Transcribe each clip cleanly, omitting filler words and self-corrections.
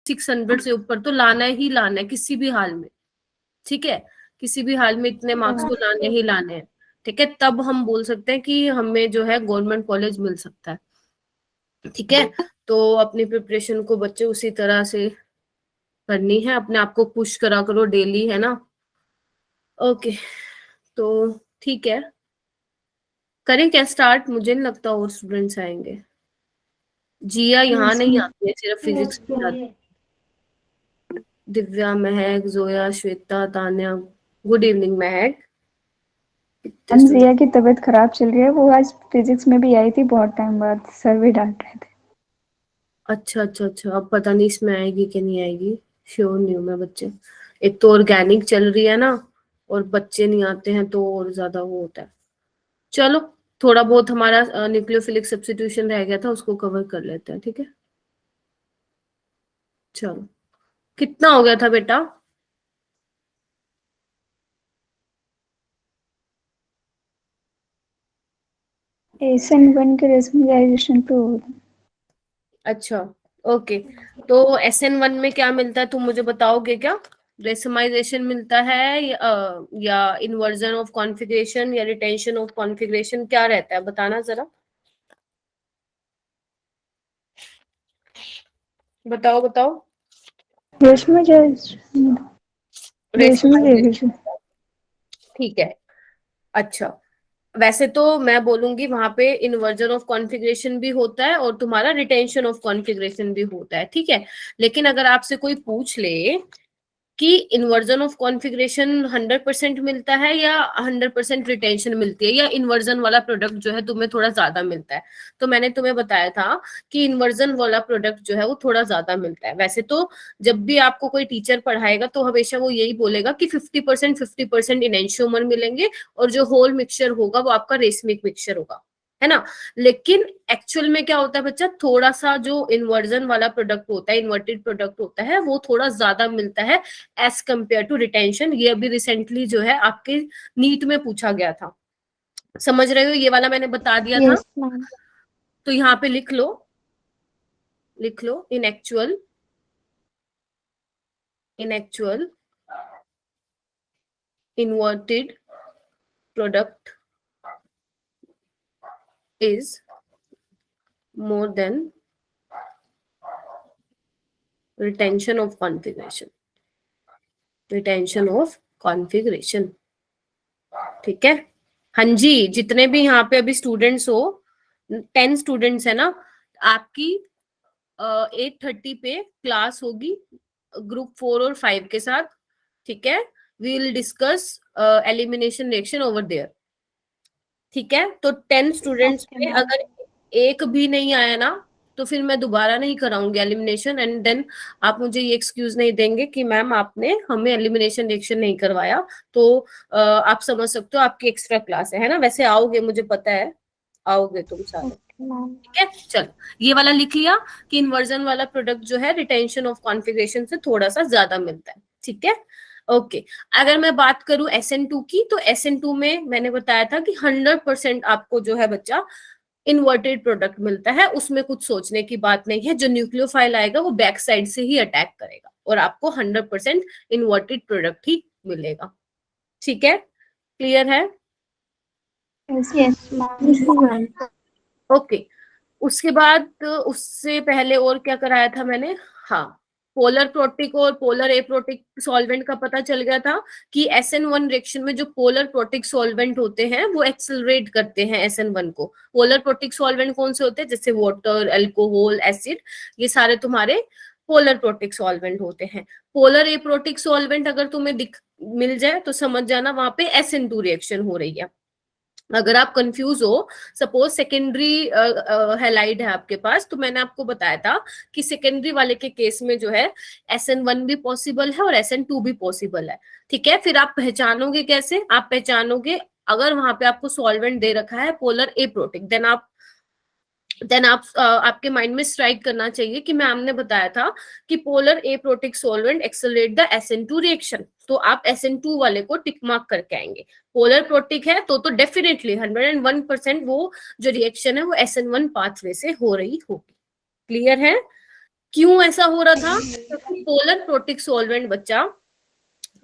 600 से ऊपर तो लाना ही लाना है किसी भी हाल में, ठीक है, किसी भी हाल में इतने मार्क्स तो लाने ही लाने हैं, ठीक है, तब हम बोल सकते हैं कि हमें जो है गवर्नमेंट कॉलेज मिल सकता है, ठीक है। तो अपनी प्रिपरेशन को बच्चे उसी तरह से करनी है, अपने आप को पुश करा करो डेली, है ना। ओके, तो ठीक है, करें क्या स्टार्ट? मुझे नहीं लगता और स्टूडेंट्स आएंगे। जिया यहाँ नहीं आती है, सिर्फ फिजिक्स में आती है। दिव्या, महक, जोया, श्वेता, तान्या, गुड इवनिंग महक। जिया की तबीयत खराब चल रही है, वो आज फिजिक्स में भी आई थी बहुत टाइम बाद, सर भी डांट रहे थे। अच्छा अच्छा अच्छा, अब पता नहीं इसमें आएगी कि नहीं आएगी, श्योर नहीं हूँ मैं। बच्चे, एक तो ऑर्गेनिक चल रही है ना, और बच्चे नहीं आते हैं तो और ज्यादा वो होता है। चलो, थोड़ा बहुत हमारा न्यूक्लियोफिलिक सब्स्टिट्यूशन रह गया था, उसको कवर कर लेते हैं, ठीक है। चलो, कितना हो गया था बेटा? SN1 के रेशनलाइजेशन पे हो। अच्छा, ओके, तो SN1 में क्या मिलता है तुम मुझे बताओगे क्या? रेसमाइजेशन मिलता है या इन्वर्जन ऑफ कॉन्फ़िगरेशन या रिटेंशन ऑफ कॉन्फ़िगरेशन, क्या रहता है बताना जरा, बताओ बताओ। रेशनलाइजेशन। ठीक है, अच्छा, वैसे तो मैं बोलूंगी वहां पे इन्वर्जन ऑफ कॉन्फ़िगरेशन भी होता है और तुम्हारा रिटेंशन ऑफ कॉन्फ़िगरेशन भी होता है, ठीक है। लेकिन अगर आपसे कोई पूछ ले कि इन्वर्जन ऑफ कॉन्फ़िगरेशन 100% मिलता है या 100% रिटेंशन मिलती है, या इन्वर्जन वाला प्रोडक्ट जो है तुम्हें थोड़ा ज्यादा मिलता है, तो मैंने तुम्हें बताया था कि इन्वर्जन वाला प्रोडक्ट जो है वो थोड़ा ज्यादा मिलता है। वैसे तो जब भी आपको कोई टीचर पढ़ाएगा तो हमेशा वो यही बोलेगा कि 50% इनेंशियोमर मिलेंगे और जो होल मिक्सचर होगा वो आपका रेसमिक मिक्सचर होगा, है ना। लेकिन एक्चुअल में क्या होता है बच्चा, थोड़ा सा जो इन्वर्जन वाला प्रोडक्ट होता है, इन्वर्टेड प्रोडक्ट होता है, वो थोड़ा ज्यादा मिलता है एज कंपेयर टू रिटेंशन। ये अभी रिसेंटली जो है आपके नीट में पूछा गया था, समझ रहे हो, ये वाला मैंने बता दिया था। Yes ma'am. तो यहाँ पे लिख लो, लिख लो, in actual inverted product is more than retention of configuration, retention of configuration, ठीक है। हाँ जी, जितने भी यहाँ पे अभी स्टूडेंट्स हो, 10 स्टूडेंट्स है ना, आपकी 8:30 पे क्लास होगी ग्रुप 4 और 5 के साथ, ठीक है। We will discuss elimination reaction over there, ठीक है। तो 10 स्टूडेंट्स ओके में मैम। अगर एक भी नहीं आया ना, तो फिर मैं दोबारा नहीं कराऊंगी एलिमिनेशन, एंड देन आप मुझे ये एक्सक्यूज नहीं देंगे कि मैम आपने हमें एलिमिनेशन रिएक्शन नहीं करवाया। तो आप समझ सकते हो आपकी एक्स्ट्रा क्लास है ना। वैसे आओगे, मुझे पता है आओगे तुम सारे, ओके मैम। ठीक है। चलो, ये वाला लिख लिया कि इन्वर्जन वाला प्रोडक्ट जो है रिटेंशन ऑफ कॉन्फ़िगरेशन से थोड़ा सा ज्यादा मिलता है, ठीक है। ओके, अगर मैं बात करूं SN2 की, तो SN2 में मैंने बताया था कि 100% आपको जो है बच्चा इन्वर्टेड प्रोडक्ट मिलता है, उसमें कुछ सोचने की बात नहीं है। जो न्यूक्लियोफाइल आएगा वो बैक साइड से ही अटैक करेगा और आपको 100% इन्वर्टेड प्रोडक्ट ही मिलेगा, ठीक है। क्लियर है? Yes ma'am. ओके, उसके बाद उससे पहले और क्या कराया था मैंने, हाँ, पोलर प्रोटिक और पोलर एप्रोटिक सॉल्वेंट का पता चल गया था कि SN1 रिएक्शन में जो पोलर प्रोटिक सॉल्वेंट होते हैं वो एक्सेलरेट करते हैं SN1 को। पोलर प्रोटिक सॉल्वेंट कौन से होते हैं? जैसे वाटर, अल्कोहल, एसिड, ये सारे तुम्हारे पोलर प्रोटिक सॉल्वेंट होते हैं। पोलर एप्रोटिक सॉल्वेंट अगर तुम्हें मिल जाए तो समझ जाना वहां पे SN2 रिएक्शन हो रही है। अगर आप कंफ्यूज हो, सपोज सेकेंडरी हैलाइड है आपके पास, तो मैंने आपको बताया था कि सेकेंडरी वाले के केस में जो है SN1 भी पॉसिबल है और SN2 भी पॉसिबल है, ठीक है। फिर आप पहचानोगे कैसे? आप पहचानोगे अगर वहां पे आपको सॉल्वेंट दे रखा है पोलर एप्रोटिक, देन आपके माइंड में स्ट्राइक करना चाहिए कि मैम ने बताया था कि polar aprotic solvent accelerate the SN2 reaction, तो आप SN2 वाले को टिक मार्क करके आएंगे। पोलर प्रोटिक है तो डेफिनेटली 101% वो जो रिएक्शन है वो SN1 पाथवे से हो रही होगी। क्लियर है? क्यों ऐसा हो रहा था? क्योंकि पोलर प्रोटिक सॉल्वेंट बच्चा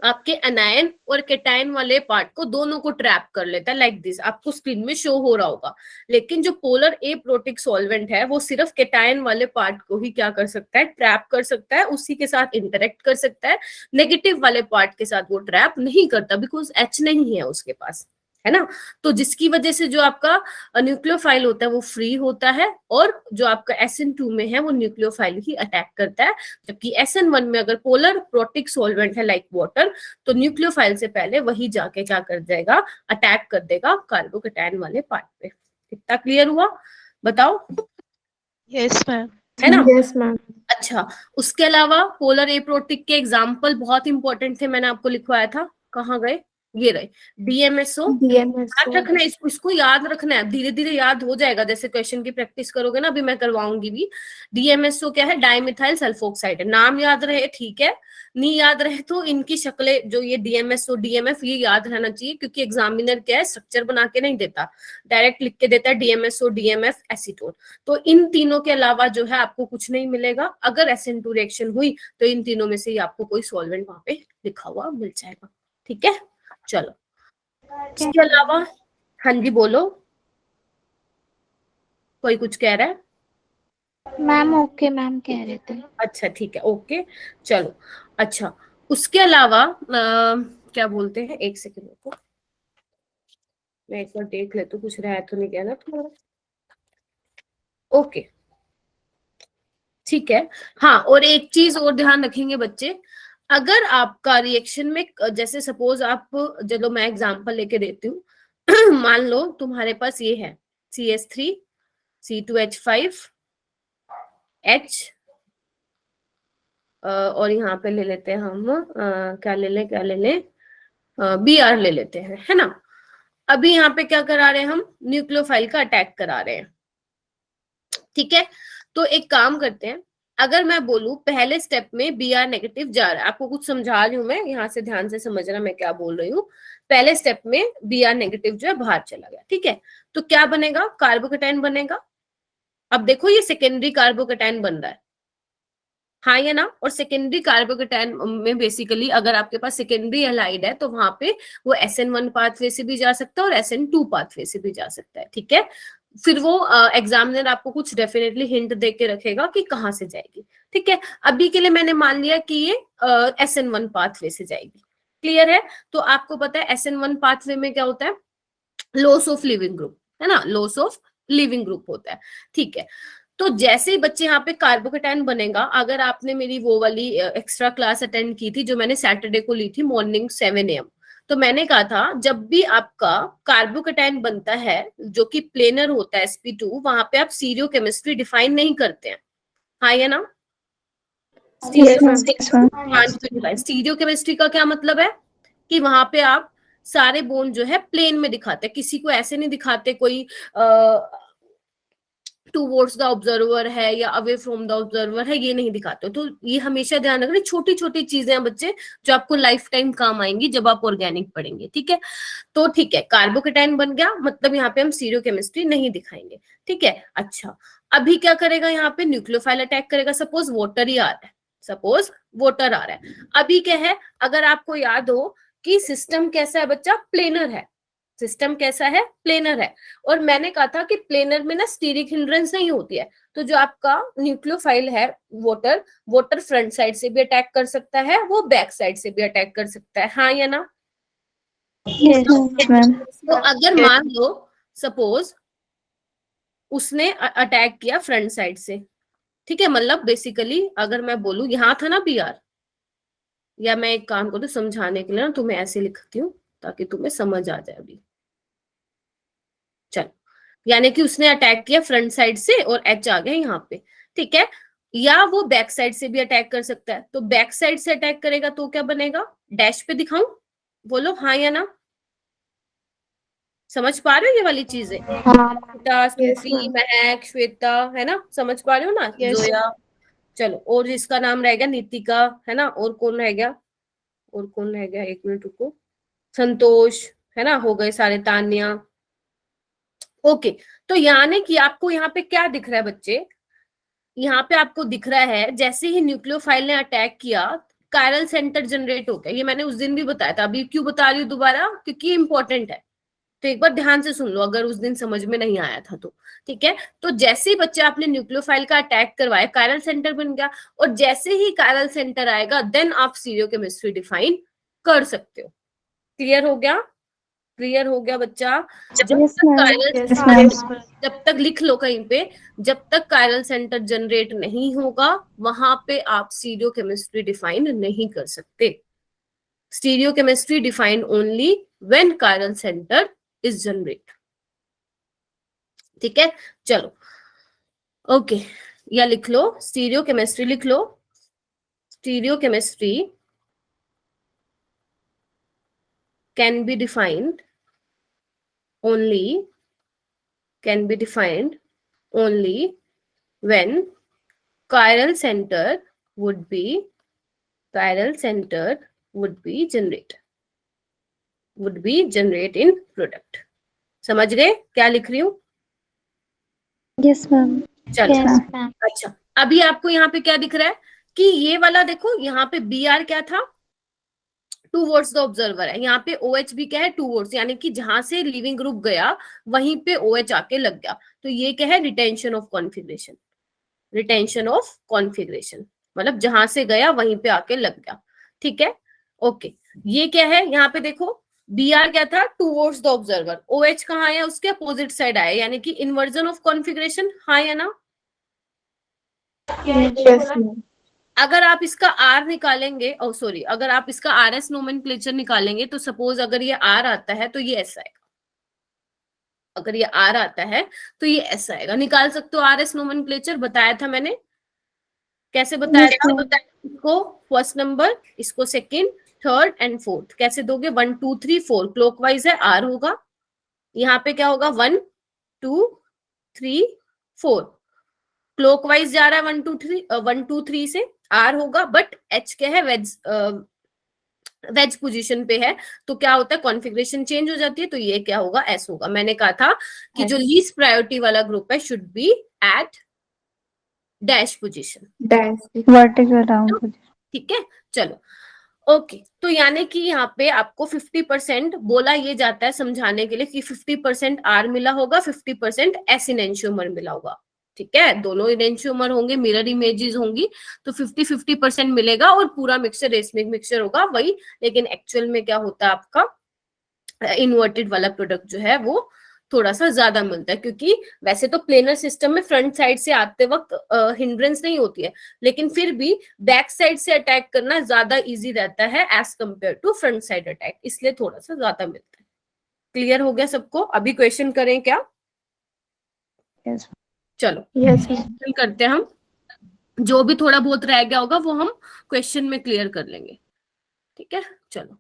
आपके अनायन और केटायन वाले पार्ट को दोनों को ट्रैप कर लेता है, लाइक दिस आपको स्क्रीन में शो हो रहा होगा। लेकिन जो पोलर ए प्रोटिक सॉल्वेंट है वो सिर्फ केटायन वाले पार्ट को ही क्या कर सकता है? ट्रैप कर सकता है, उसी के साथ इंटरेक्ट कर सकता है। नेगेटिव वाले पार्ट के साथ वो ट्रैप नहीं करता, बिकॉज एच नहीं है उसके पास, है ना। तो जिसकी वजह से जो आपका न्यूक्लियोफाइल होता है वो फ्री होता है, और जो आपका SN2 में है वो न्यूक्लियोफाइल ही अटैक करता है। जबकि SN1 में अगर पोलर प्रोटिक सॉल्वेंट है लाइक वाटर, तो न्यूक्लियोफाइल से पहले वही जाके क्या कर जाएगा? अटैक कर देगा कार्बोकेटायन वाले पार्ट पे। कितना क्लियर हुआ? बताओ। Yes ma'am. है ना? Yes ma'am. अच्छा, उसके अलावा पोलर एप्रोटिक के एग्जाम्पल बहुत इंपॉर्टेंट थे, मैंने आपको लिखवाया था, कहाँ गए? ये रहे, DMSO। याद रखना है इसको याद रखना है, धीरे धीरे याद हो जाएगा जैसे क्वेश्चन की प्रैक्टिस करोगे ना, अभी मैं करवाऊंगी भी। DMSO क्या है? डाइमिथाइल सल्फोक्साइड है। नाम याद रहे ठीक है, नहीं याद रहे तो इनकी शक्लें जो ये DMSO DMF ये याद रहना चाहिए, क्योंकि एग्जामिनर क्या है स्ट्रक्चर बना के नहीं देता, डायरेक्ट लिख के देता है DMSO DMF एसीटोन। तो इन तीनों के अलावा जो है आपको कुछ नहीं मिलेगा। अगर SN2 रिएक्शन हुई तो इन तीनों में से ही आपको कोई सॉल्वेंट वहां पे लिखा हुआ मिल जाएगा। ठीक है, चलो। इसके अलावा हाँ जी बोलो, कोई कुछ कह रहा है? मैम ओके मैम कह रहे थे। अच्छा ठीक है, ओके चलो। अच्छा, उसके अलावा क्या बोलते हैं, एक सेकंड रुको, मैं एक बार देख लेती हूँ कुछ रहा तो नहीं गया ना तुम्हारा। ओके ठीक है। हाँ, और एक चीज और ध्यान रखेंगे बच्चे, अगर आपका रिएक्शन में जैसे सपोज आप, चलो मैं एग्जांपल लेके देती हूँ मान लो तुम्हारे पास ये है CH3 C2H5 H, और यहाँ पे ले लेते हैं हम क्या ले लें Br ले लेते हैं, है ना। अभी यहाँ पे क्या करा रहे हैं हम? न्यूक्लियोफाइल का अटैक करा रहे हैं, ठीक है। तो एक काम करते हैं, अगर मैं बोलूं पहले स्टेप में Br नेगेटिव जा रहा है, आपको कुछ समझा रही हूं मैं, यहाँ से ध्यान से समझना मैं क्या बोल रही हूँ। पहले स्टेप में Br नेगेटिव जो है बाहर चला गया, ठीक है। तो क्या बनेगा? कार्बोकेटाइन बनेगा। अब देखो ये सेकेंडरी कार्बोकेटाइन बन रहा है, हाँ या ना। और सेकेंडरी कार्बोकेटाइन में बेसिकली अगर आपके पास सेकेंडरी एलाइड है तो वहां पे वो SN1 पाथवे से भी जा सकता है और SN2 पाथवे से भी जा सकता है, ठीक है। फिर वो एग्जामिनर आपको कुछ डेफिनेटली हिंट दे के रखेगा कि कहाँ से जाएगी, ठीक है। अभी के लिए मैंने मान लिया कि ये SN1 पाथवे से जाएगी, क्लियर है। तो आपको पता है SN1 पाथवे में क्या होता है? लॉस ऑफ लिविंग ग्रुप, है ना, लॉस ऑफ लिविंग ग्रुप होता है, ठीक है। तो जैसे ही बच्चे यहाँ पे कार्बोकेटाइन बनेगा, अगर आपने मेरी वो वाली एक्स्ट्रा क्लास अटेंड की थी जो मैंने सैटरडे को ली थी मॉर्निंग 7 AM, तो मैंने कहा था जब भी आपका कार्बोकेटाइन बनता है जो कि प्लेनर होता है sp2, वहां पे आप स्टीरियो केमिस्ट्री डिफाइन नहीं करते हैं, हाँ या ना। स्टीरियो केमिस्ट्री का क्या मतलब है? कि वहां पे आप सारे बोन्ड जो है प्लेन में दिखाते हैं, किसी को ऐसे नहीं दिखाते कोई टूवर्ड्स द ऑब्जर्वर है या अवे फ्रॉम द ऑब्जर्वर है, ये नहीं दिखाते। तो ये हमेशा ध्यान रखना, छोटी छोटी चीजें हैं बच्चे जो आपको लाइफ टाइम काम आएंगी जब आप ऑर्गेनिक पढ़ेंगे, ठीक है। तो ठीक है, कार्बोकेटाइन बन गया, मतलब यहाँ पे हम स्टीरियो केमिस्ट्री नहीं दिखाएंगे, ठीक है। अच्छा, अभी क्या करेगा? यहाँ पे न्यूक्लियोफाइल अटैक करेगा। सपोज वाटर ही आ रहा है, सपोज वाटर आ रहा है। अभी क्या है, अगर आपको याद हो कि सिस्टम कैसा है बच्चा? प्लेनर है। सिस्टम कैसा है? प्लेनर है। और मैंने कहा था कि प्लेनर में ना स्टीरिक हिंड्रेंस नहीं होती है, तो जो आपका न्यूक्लियोफाइल है वाटर फ्रंट साइड से भी अटैक कर सकता है, वो बैक साइड से भी अटैक कर सकता है, हाँ या ना। तो अगर मान लो सपोज उसने अटैक किया फ्रंट साइड से, ठीक है, मतलब बेसिकली अगर मैं बोलूं यहाँ था ना Br, या मैं एक काम करूँ समझाने के लिए ना तुम्हें ऐसे लिखती हूँ ताकि तुम्हें समझ आ जाए अभी। चलो, यानी कि उसने अटैक किया फ्रंट साइड से और H आ गया यहाँ पे, ठीक है। या वो बैक साइड से भी अटैक कर सकता है, तो बैक साइड से अटैक करेगा तो क्या बनेगा? डैश पे दिखाऊं? बोलो हाँ या ना। समझ पा रहे हो ये वाली चीजें? महक, श्वेता, है ना, समझ पा रहे हो ना? जोया, चलो। और जिसका नाम रह गया नीतिका, है ना। और कौन रह गया? एक मिनट रुको, संतोष, है ना, हो गए सारे, तान्या। ओके, तो यानी कि आपको यहाँ पे क्या दिख रहा है बच्चे? यहाँ पे आपको दिख रहा है जैसे ही न्यूक्लियोफाइल ने अटैक किया कायरल सेंटर जनरेट हो गया। ये मैंने उस दिन भी बताया था, अभी क्यों बता रही हूँ दोबारा, क्योंकि इंपॉर्टेंट है। तो एक बार ध्यान से सुन लो अगर उस दिन समझ में नहीं आया था तो। ठीक है, तो जैसे ही बच्चे आपने न्यूक्लियोफाइल का अटैक करवाया कायरल सेंटर बन गया, और जैसे ही कायरल सेंटर आएगा देन आप स्टीरियोकेमिस्ट्री डिफाइन कर सकते हो। क्लियर हो गया? क्लियर हो गया बच्चा? जब Yes, तक ma'am. Chiral Yes, ma'am. Yes, ma'am. जब तक लिख लो कहीं पे, जब तक कायरल सेंटर जनरेट नहीं होगा वहां पे आप स्टीरियोकेमिस्ट्री डिफाइन नहीं कर सकते। Stereochemistry define only when chiral centre is generate. ठीक है, चलो ओके, या लिख लो स्टीरियोकेमिस्ट्री, लिख लो stereochemistry can be defined only when chiral center would be generate in product। समझ गए क्या लिख रही हूँ? Yes, ma'am. चलो Yes, ma'am. अच्छा, अभी आपको यहाँ पे क्या दिख रहा है कि ये वाला देखो, यहाँ पे बी आर क्या था, टूवर्ड्स द ऑब्जर्वर है। यहाँ पे OH भी क्या है, टूवर्ड्स, यानी कि जहां से लिविंग ग्रुप गया वहीं पे OH आके लग गया। तो ये क्या है, retention of configuration. Retention of configuration मतलब जहां से गया वहीं पे आके लग गया। ठीक है, ओके। ये क्या है, यहाँ पे देखो BR क्या था, टूवर्ड्स द ऑब्जर्वर। OH कहाँ आया, उसके अपोजिट साइड आया, यानी कि इन्वर्जन ऑफ कॉन्फिगरेशन। हाँ या ना? Yes, ma'am. अगर आप इसका आर निकालेंगे, ओ सॉरी, अगर आप इसका RS नोमेनक्लेचर निकालेंगे तो सपोज अगर ये आर आता है तो ये ऐसा आएगा। अगर ये आर आता है तो ये ऐसा आएगा। निकाल सकते हो RS नोमेनक्लेचर, बताया था मैंने। कैसे बताया था? इसको फर्स्ट नंबर, इसको सेकंड, थर्ड एंड फोर्थ कैसे दोगे? 1 2 3 4 क्लॉकवाइज है, आर होगा। यहाँ पे क्या होगा, 1 2 3 4 क्लॉकवाइज जा रहा है, 1 2 3 से, आर होगा। बट एच क्या है, वेज पोजीशन पे है, तो क्या होता है, कॉन्फ़िगरेशन चेंज हो जाती है, तो ये क्या होगा, एस होगा। मैंने कहा था कि जो लीस्ट प्रायोरिटी वाला ग्रुप है should be at dash position, Vertical down position. ठीक है। चलो ओके, तो यानी कि यहाँ पे आपको 50% बोला ये जाता है समझाने के लिए कि 50% आर मिला होगा, 50% एस इनेंशियोमर मिला होगा। ठीक है, दोनों इनेंशियोमर होंगे, मिरर इमेजेस होंगी, तो 50-50% मिलेगा और पूरा मिक्सचर रेसमिक मिक्सचर होगा वही। लेकिन एक्चुअल में क्या होता है, आपका इन्वर्टेड वाला प्रोडक्ट जो है वो थोड़ा सा ज्यादा मिलता है, क्योंकि वैसे तो प्लेनर सिस्टम में फ्रंट साइड से आते वक्त हिंड्रेंस नहीं होती है, लेकिन फिर भी बैक साइड से अटैक करना ज्यादा इजी रहता है as compare to front side attack, इसलिए थोड़ा सा ज्यादा मिलता है। क्लियर हो गया सबको? अभी क्वेश्चन करें क्या? Yes. चलो Yes, ma'am. क्वेश्चन करते हैं हम, जो भी थोड़ा बहुत रह गया होगा वो हम क्वेश्चन में क्लियर कर लेंगे। ठीक है, चलो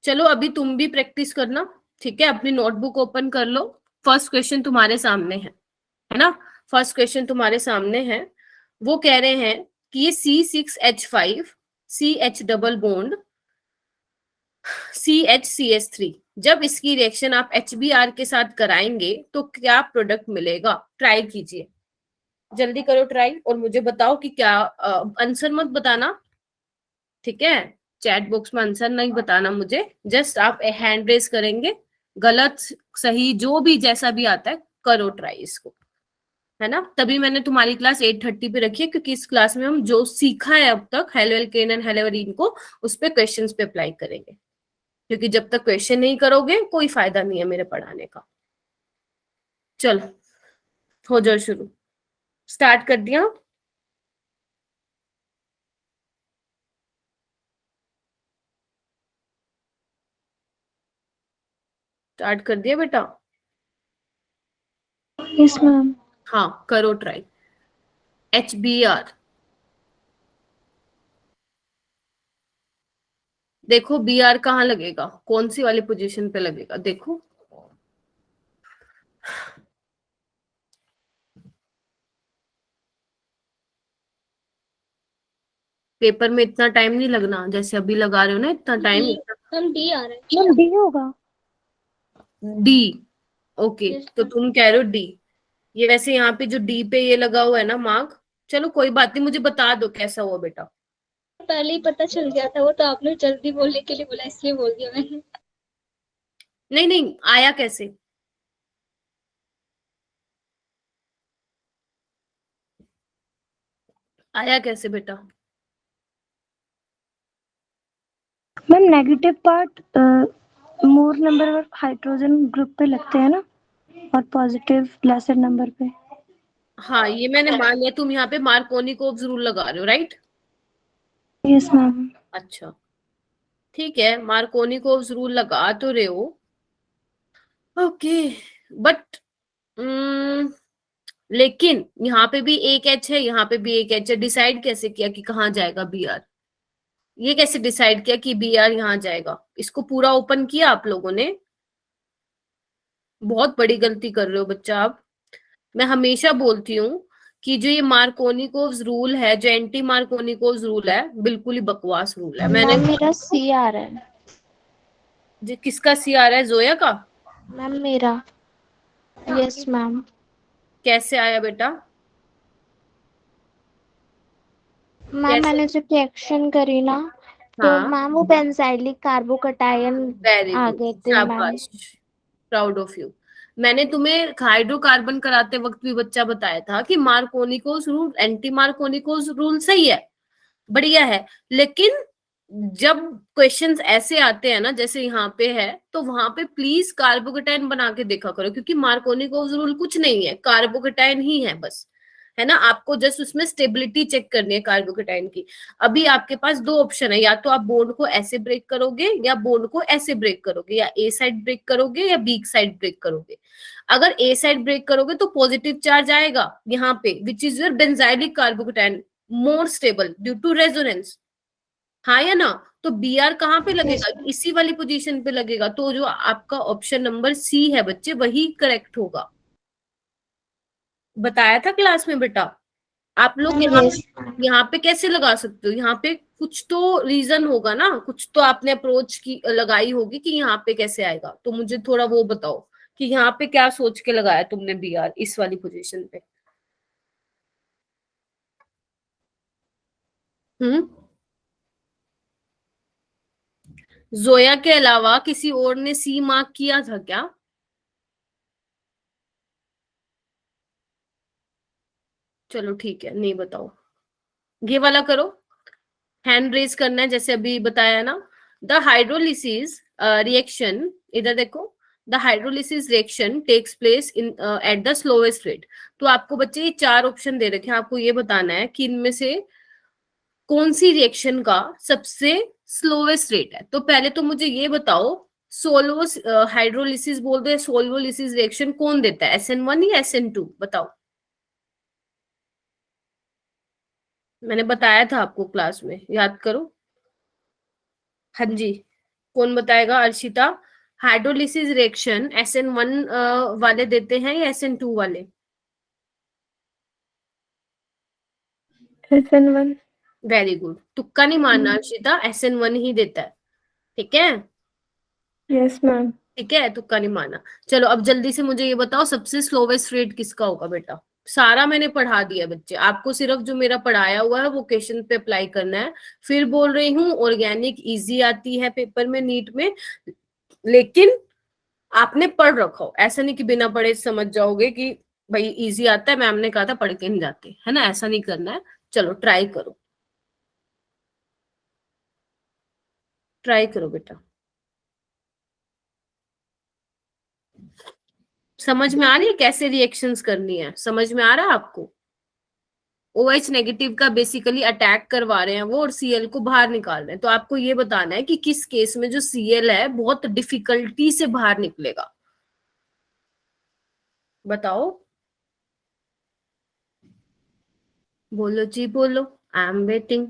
चलो अभी तुम भी प्रैक्टिस करना। ठीक है, अपनी नोटबुक ओपन कर लो। फर्स्ट क्वेश्चन तुम्हारे सामने है ना? फर्स्ट क्वेश्चन तुम्हारे सामने है। वो कह रहे हैं कि ये C6H5 CH double bond CHCH3, जब इसकी रिएक्शन आप HBr के साथ कराएंगे तो क्या प्रोडक्ट मिलेगा? ट्राई कीजिए, जल्दी करो ट्राई, और मुझे बताओ कि क्या, आंसर मत बताना, ठीक है? चैट बॉक्स में आंसर नहीं बताना मुझे, जस्ट आप हैंड रेस करेंगे, गलत सही जो भी जैसा भी आता है करो ट्राई इसको, है ना? तभी मैंने तुम्हारी क्लास 8:30 पे रखी है, क्योंकि इस क्लास में हम जो सीखा है अब तक हेलोएल्केन एंड हेलोअरीन को उस पे क्वेश्चंस पे अप्लाई करेंगे, क्योंकि जब तक क्वेश्चन नहीं करोगे कोई फायदा नहीं है मेरे पढ़ाने का। चलो हो जाओ शुरू, स्टार्ट कर दिया? स्टार्ट कर दिया बेटा? Yes, ma'am. हाँ करो ट्राई। HBr देखो, Br कहाँ लगेगा, कौन सी वाली पोजीशन पे लगेगा, देखो। पेपर में इतना टाइम नहीं लगना, जैसे अभी लगा रहे हो ना इतना टाइम। डी आ रहा है। डी होगा। डी, ओके, तो तुम कह रहे हो डी। ये वैसे यहाँ पे जो डी पे ये लगा हुआ है ना मार्क, चलो कोई बात नहीं, मुझे बता दो कैसा हुआ बेटा। पहले ही पता चल गया था, वो तो आपने जल्दी बोलने के लिए बोला इसलिए बोल दिया मैंने। नहीं नहीं, आया कैसे? आया कैसे बेटा? Ma'am negative part more number of hydrogen group पे लगते हैं ना, और पॉजिटिव लेसर नंबर पे। हाँ ये मैंने मान लिया, तुम यहाँ पे मार्कोनिकोव रूल लगा रहे हो, राइट? Yes ma'am. अच्छा ठीक है, मार्कोनिकोव रूल लगा तो रहे हो, ओके। बट लेकिन यहाँ पे भी एक एच है, यहाँ पे भी एक एच है, डिसाइड कैसे किया कि कहाँ जाएगा बी आर? ये कैसे डिसाइड किया कि बी आर यहाँ जाएगा? इसको पूरा ओपन किया आप लोगों ने? बहुत बड़ी गलती कर रहे हो बच्चा आप। मैं हमेशा बोलती हूँ कि जो ये मार्कोनिकोव रूल है, जो एंटी मार्कोनिकोव रूल है, बिल्कुल ही बकवास रूल है। मैंने मैम मेरा सी आ रहा है। किसका सी आ रहा है? जोया का? मैम मेरा। Yes ma'am. कैसे आया बेटा? मैम कैसे? मैंने जब रिएक्शन करी ना, तो हाँ मैम वो बेंजाइलिक कार्बोकटायन वेरी आ गुड, गए थे मैम। शाबाश, प्राउड ऑफ यू। मैंने तुम्हें हाइड्रोकार्बन कराते वक्त भी बच्चा बताया था कि Markovnikov rule, anti Markovnikov rule सही है, बढ़िया है, लेकिन जब क्वेश्चंस ऐसे आते हैं ना जैसे यहाँ पे है, तो वहां पे प्लीज कार्बोकेटाइन बना के देखा करो, क्योंकि मार्कोनिकोव रूल कुछ नहीं है, कार्बोकेटाइन ही है बस, है ना? आपको जस्ट उसमें स्टेबिलिटी चेक करनी है कार्बोकेटाइन की। अभी आपके पास दो ऑप्शन है, या तो आप बॉन्ड को ऐसे ब्रेक करोगे या बॉन्ड को ऐसे ब्रेक करोगे, या ए साइड ब्रेक करोगे या बी साइड ब्रेक करोगे। अगर ए साइड ब्रेक करोगे तो पॉजिटिव चार्ज आएगा यहाँ पे, which is your benzylic carbocation, more stable due to resonance, हाँ या ना? तो बी आर कहाँ पे लगेगा? इसी वाली पोजीशन पे लगेगा। तो जो आपका ऑप्शन नंबर सी है बच्चे, वही करेक्ट होगा। बताया था क्लास में बेटा। आप लोग यहाँ पे कैसे लगा सकते हो? यहाँ पे कुछ तो रीजन होगा ना, कुछ तो आपने अप्रोच की लगाई होगी कि यहाँ पे कैसे आएगा। तो मुझे थोड़ा वो बताओ कि यहाँ पे क्या सोच के लगाया तुमने बी आर इस वाली पोजीशन पे? जोया के अलावा किसी और ने सी मार्क किया था क्या? चलो ठीक है, नहीं बताओ। ये वाला करो, हैंड रेज करना है जैसे अभी बताया ना। द हाइड्रोलिसिस रिएक्शन, इधर देखो, the hydrolysis reaction takes place in at the slowest rate. तो आपको बच्चे ये चार ऑप्शन दे रखे हैं, आपको ये बताना है कि इनमें से कौन सी रिएक्शन का सबसे स्लोएस्ट रेट है। तो पहले तो मुझे ये बताओ, सोलो हाइड्रोलिसिस बोल दो या सोलोलिसिस रिएक्शन कौन देता है, SN1 या SN2? बताओ। मैंने बताया था आपको क्लास में, याद करो। हाँ जी, कौन बताएगा? अर्शिता। हाइड्रोलिसिस रिएक्शन SN1 वाले देते हैं या SN2 वाले? SN1। वेरी गुड, तुक्का नहीं मारना अर्शिता, SN1 ही देता है, ठीक है? Yes ma'am. ठीक है, तुक्का नहीं मारना। चलो अब जल्दी से मुझे ये बताओ, सबसे स्लोवेस्ट रेट किसका होगा बेटा? सारा मैंने पढ़ा दिया बच्चे, आपको सिर्फ जो मेरा पढ़ाया हुआ है वो क्वेश्चन पे अप्लाई करना है। फिर बोल रही हूँ, ऑर्गेनिक इजी आती है पेपर में, नीट में, लेकिन आपने पढ़ रखा हो, ऐसा नहीं कि बिना पढ़े समझ जाओगे कि भाई इजी आता है, मैम ने कहा था पढ़ के नहीं जाते, है ना? ऐसा नहीं करना है। चलो ट्राई करो, ट्राई करो बेटा। समझ में आ रही है कैसे रिएक्शंस करनी है? समझ में आ रहा है आपको? OH नेगेटिव का बेसिकली अटैक करवा रहे हैं वो, और Cl को बाहर निकाल रहे हैं। तो आपको ये बताना है कि किस केस में जो Cl है बहुत डिफिकल्टी से बाहर निकलेगा। बताओ, बोलो जी बोलो, आई एम वेटिंग।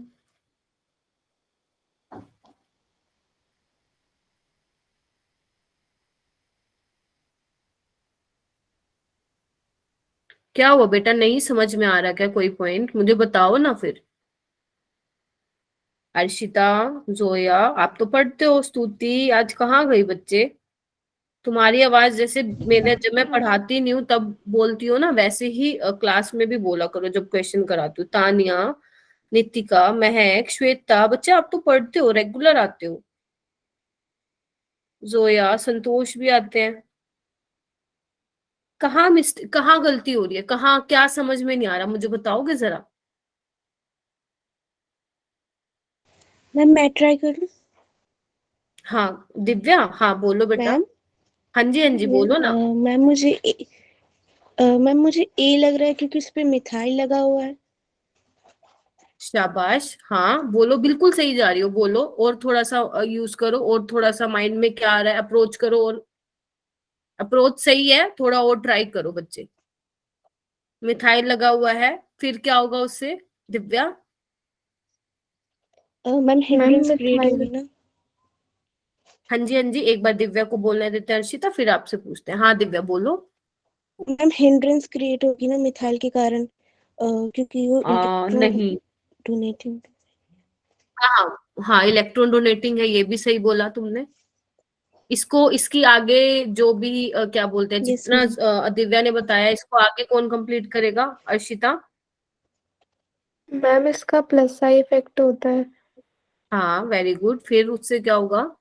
क्या हुआ बेटा, नहीं समझ में आ रहा क्या कोई पॉइंट? मुझे बताओ ना फिर। अर्शिता, जोया, आप तो पढ़ते हो। स्तुति, आज कहाँ गई बच्चे? तुम्हारी आवाज जैसे मेरे जब मैं पढ़ाती नहीं हूँ तब बोलती हूँ ना, वैसे ही क्लास में भी बोला करो जब क्वेश्चन कराती हूँ। तानिया, नितिका, महक, श्वेता, बच्चे आप तो पढ़ते हो, रेगुलर आते हो। जोया, संतोष भी आते हैं। कहाँ गलती हो रही है, कहाँ क्या समझ में नहीं आ रहा, मुझे बताओगे जरा। मैम मैं ट्राई करूँ? हाँ दिव्या, हाँ बोलो बेटा। मैम हाँ जी हाँ जी बोलो ना। मैम मुझे ए लग रहा है क्योंकि उस पे मिथाइल लगा हुआ है। शाबाश, हाँ बोलो, बिल्कुल सही जा रही हो, बोलो और थोड़ा सा यूज करो, और थोड़ा सा माइंड में क्या आ रहा है अप्रोच करो, और अप्रोच सही है, थोड़ा और ट्राई करो बच्चे। मिथाइल लगा हुआ है, फिर क्या होगा उससे Divya. Ma'am hindrance create methyl होगी ना? हाँ जी हाँ जी, एक बार दिव्या को बोलने देते हैं अर्शिता, फिर आपसे पूछते हैं। हाँ दिव्या बोलो। मैम हिंड्रेंस क्रिएट होगी ना मिथाइल के कारण, क्योंकि वो इलेक्ट्रॉन नहीं, डोनेटिंग। हाँ हाँ इलेक्ट्रॉन डोनेटिंग है, ये भी सही बोला तुमने। इसको इसकी आगे जो भी क्या बोलते हैं, यस जितना मैम। दिव्या ने बताया, इसको आगे कौन कंप्लीट करेगा, अर्शिता। मैम इसका प्लस साइड इफेक्ट होता है। हाँ वेरी गुड, फिर उससे क्या होगा।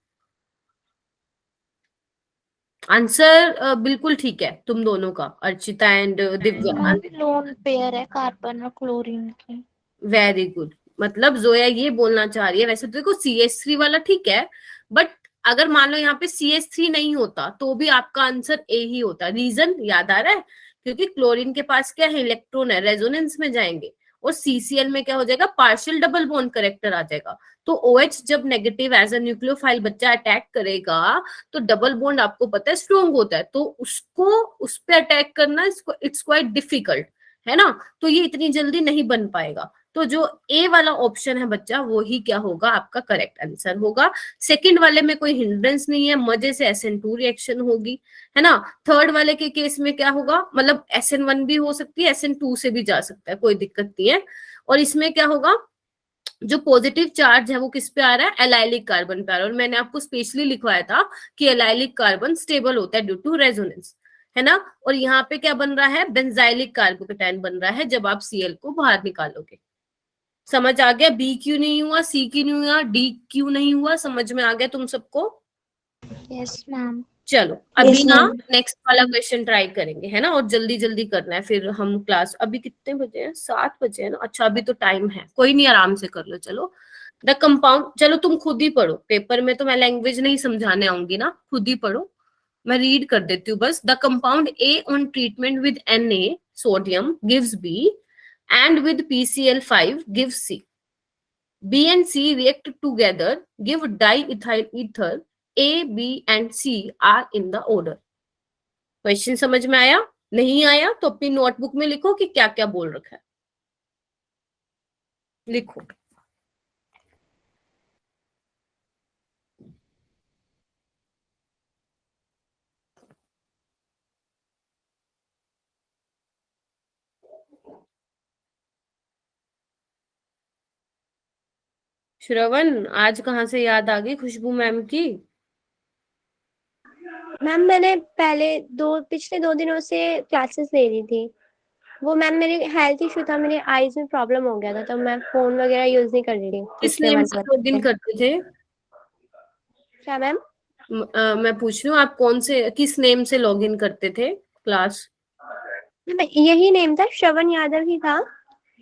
आंसर बिल्कुल ठीक है तुम दोनों का, Archita and Divya. Ma'am lone pair है कार्बन और क्लोरीन की। वेरी गुड, मतलब जोया ये बोलना चाह रही है, वैसे तो देखो CH3 वाला ठीक है, बट अगर मान लो यहाँ पे CH3 नहीं होता तो भी आपका आंसर ए ही होता। रीजन याद आ रहा है, क्योंकि क्लोरीन के पास क्या है, इलेक्ट्रॉन है, रेजोनेंस में जाएंगे, और CCl में क्या हो जाएगा, पार्शियल डबल बॉन्ड करेक्टर आ जाएगा। तो OH जब नेगेटिव एज अ न्यूक्लियोफाइल बच्चा अटैक करेगा, तो डबल बॉन्ड आपको पता है स्ट्रोंग होता है, तो उसको उस पे अटैक करना इट्स क्वाइट डिफिकल्ट, है ना। तो ये इतनी जल्दी नहीं बन पाएगा। तो जो ए वाला ऑप्शन है बच्चा, वो ही क्या होगा, आपका करेक्ट आंसर होगा। सेकंड वाले में कोई हिंड्रेंस नहीं है, मजे से SN2 रिएक्शन होगी, है ना। थर्ड वाले के केस में क्या होगा, मतलब SN1 भी हो सकती है, SN2 से भी जा सकता है, कोई दिक्कत नहीं है। और इसमें क्या होगा, जो पॉजिटिव चार्ज है वो किस पे आ रहा है, एलाइलिक कार्बन पे आ रहा है। और मैंने आपको स्पेशली लिखवाया था कि एलाइलिक कार्बन स्टेबल होता है ड्यू टू रेजोनेंस, है ना। और यहाँ पे क्या बन रहा है, बेंजाइलिक कार्बोकेटाइन बन रहा है जब आप Cl को बाहर निकालोगे। समझ आ गया, बी क्यों नहीं हुआ, सी क्यों नहीं हुआ, डी क्यों नहीं हुआ, समझ में आ गया तुम सबको। Yes ma'am. चलो अभी यस ना मैम। नेक्स्ट वाला क्वेश्चन ट्राई करेंगे, है ना, और जल्दी जल्दी करना है, फिर हम क्लास, अभी कितने बजे हैं, 7 बजे है ना, अच्छा अभी तो टाइम है, कोई नहीं आराम से कर लो। चलो द कंपाउंड, चलो तुम खुद ही पढ़ो, पेपर में तो मैं लैंग्वेज नहीं समझाने आऊंगी ना, खुद ही पढ़ो, मैं रीड कर देती हूँ बस। The compound A on treatment with Na sodium gives B and with PCl5 gives C. B and C react together, give diethyl ether. A, B and C are in the order. Question समझ में आया, नहीं आया तो अपनी notebook में लिखो कि क्या क्या बोल रखा है, लिखो। श्रवण, आज कहाँ से याद आ गई खुशबू मैम की। मैम मैंने पिछले 2 दिनों से क्लासेस ले रही थी। वो मैम मेरे हेल्थ इशू था, मेरे आईज में प्रॉब्लम हो गया था, तो मैं फोन वगैरह यूज नहीं कर रही हूँ किस पिछले नेम 1 से मंथ लॉग इन से। करते थे। क्या मैम? मैं पूछ रही हूँ आप कौन से, किस नेम से लॉग इन करते थे क्लास। यही नेम था, श्रवण यादव ही था।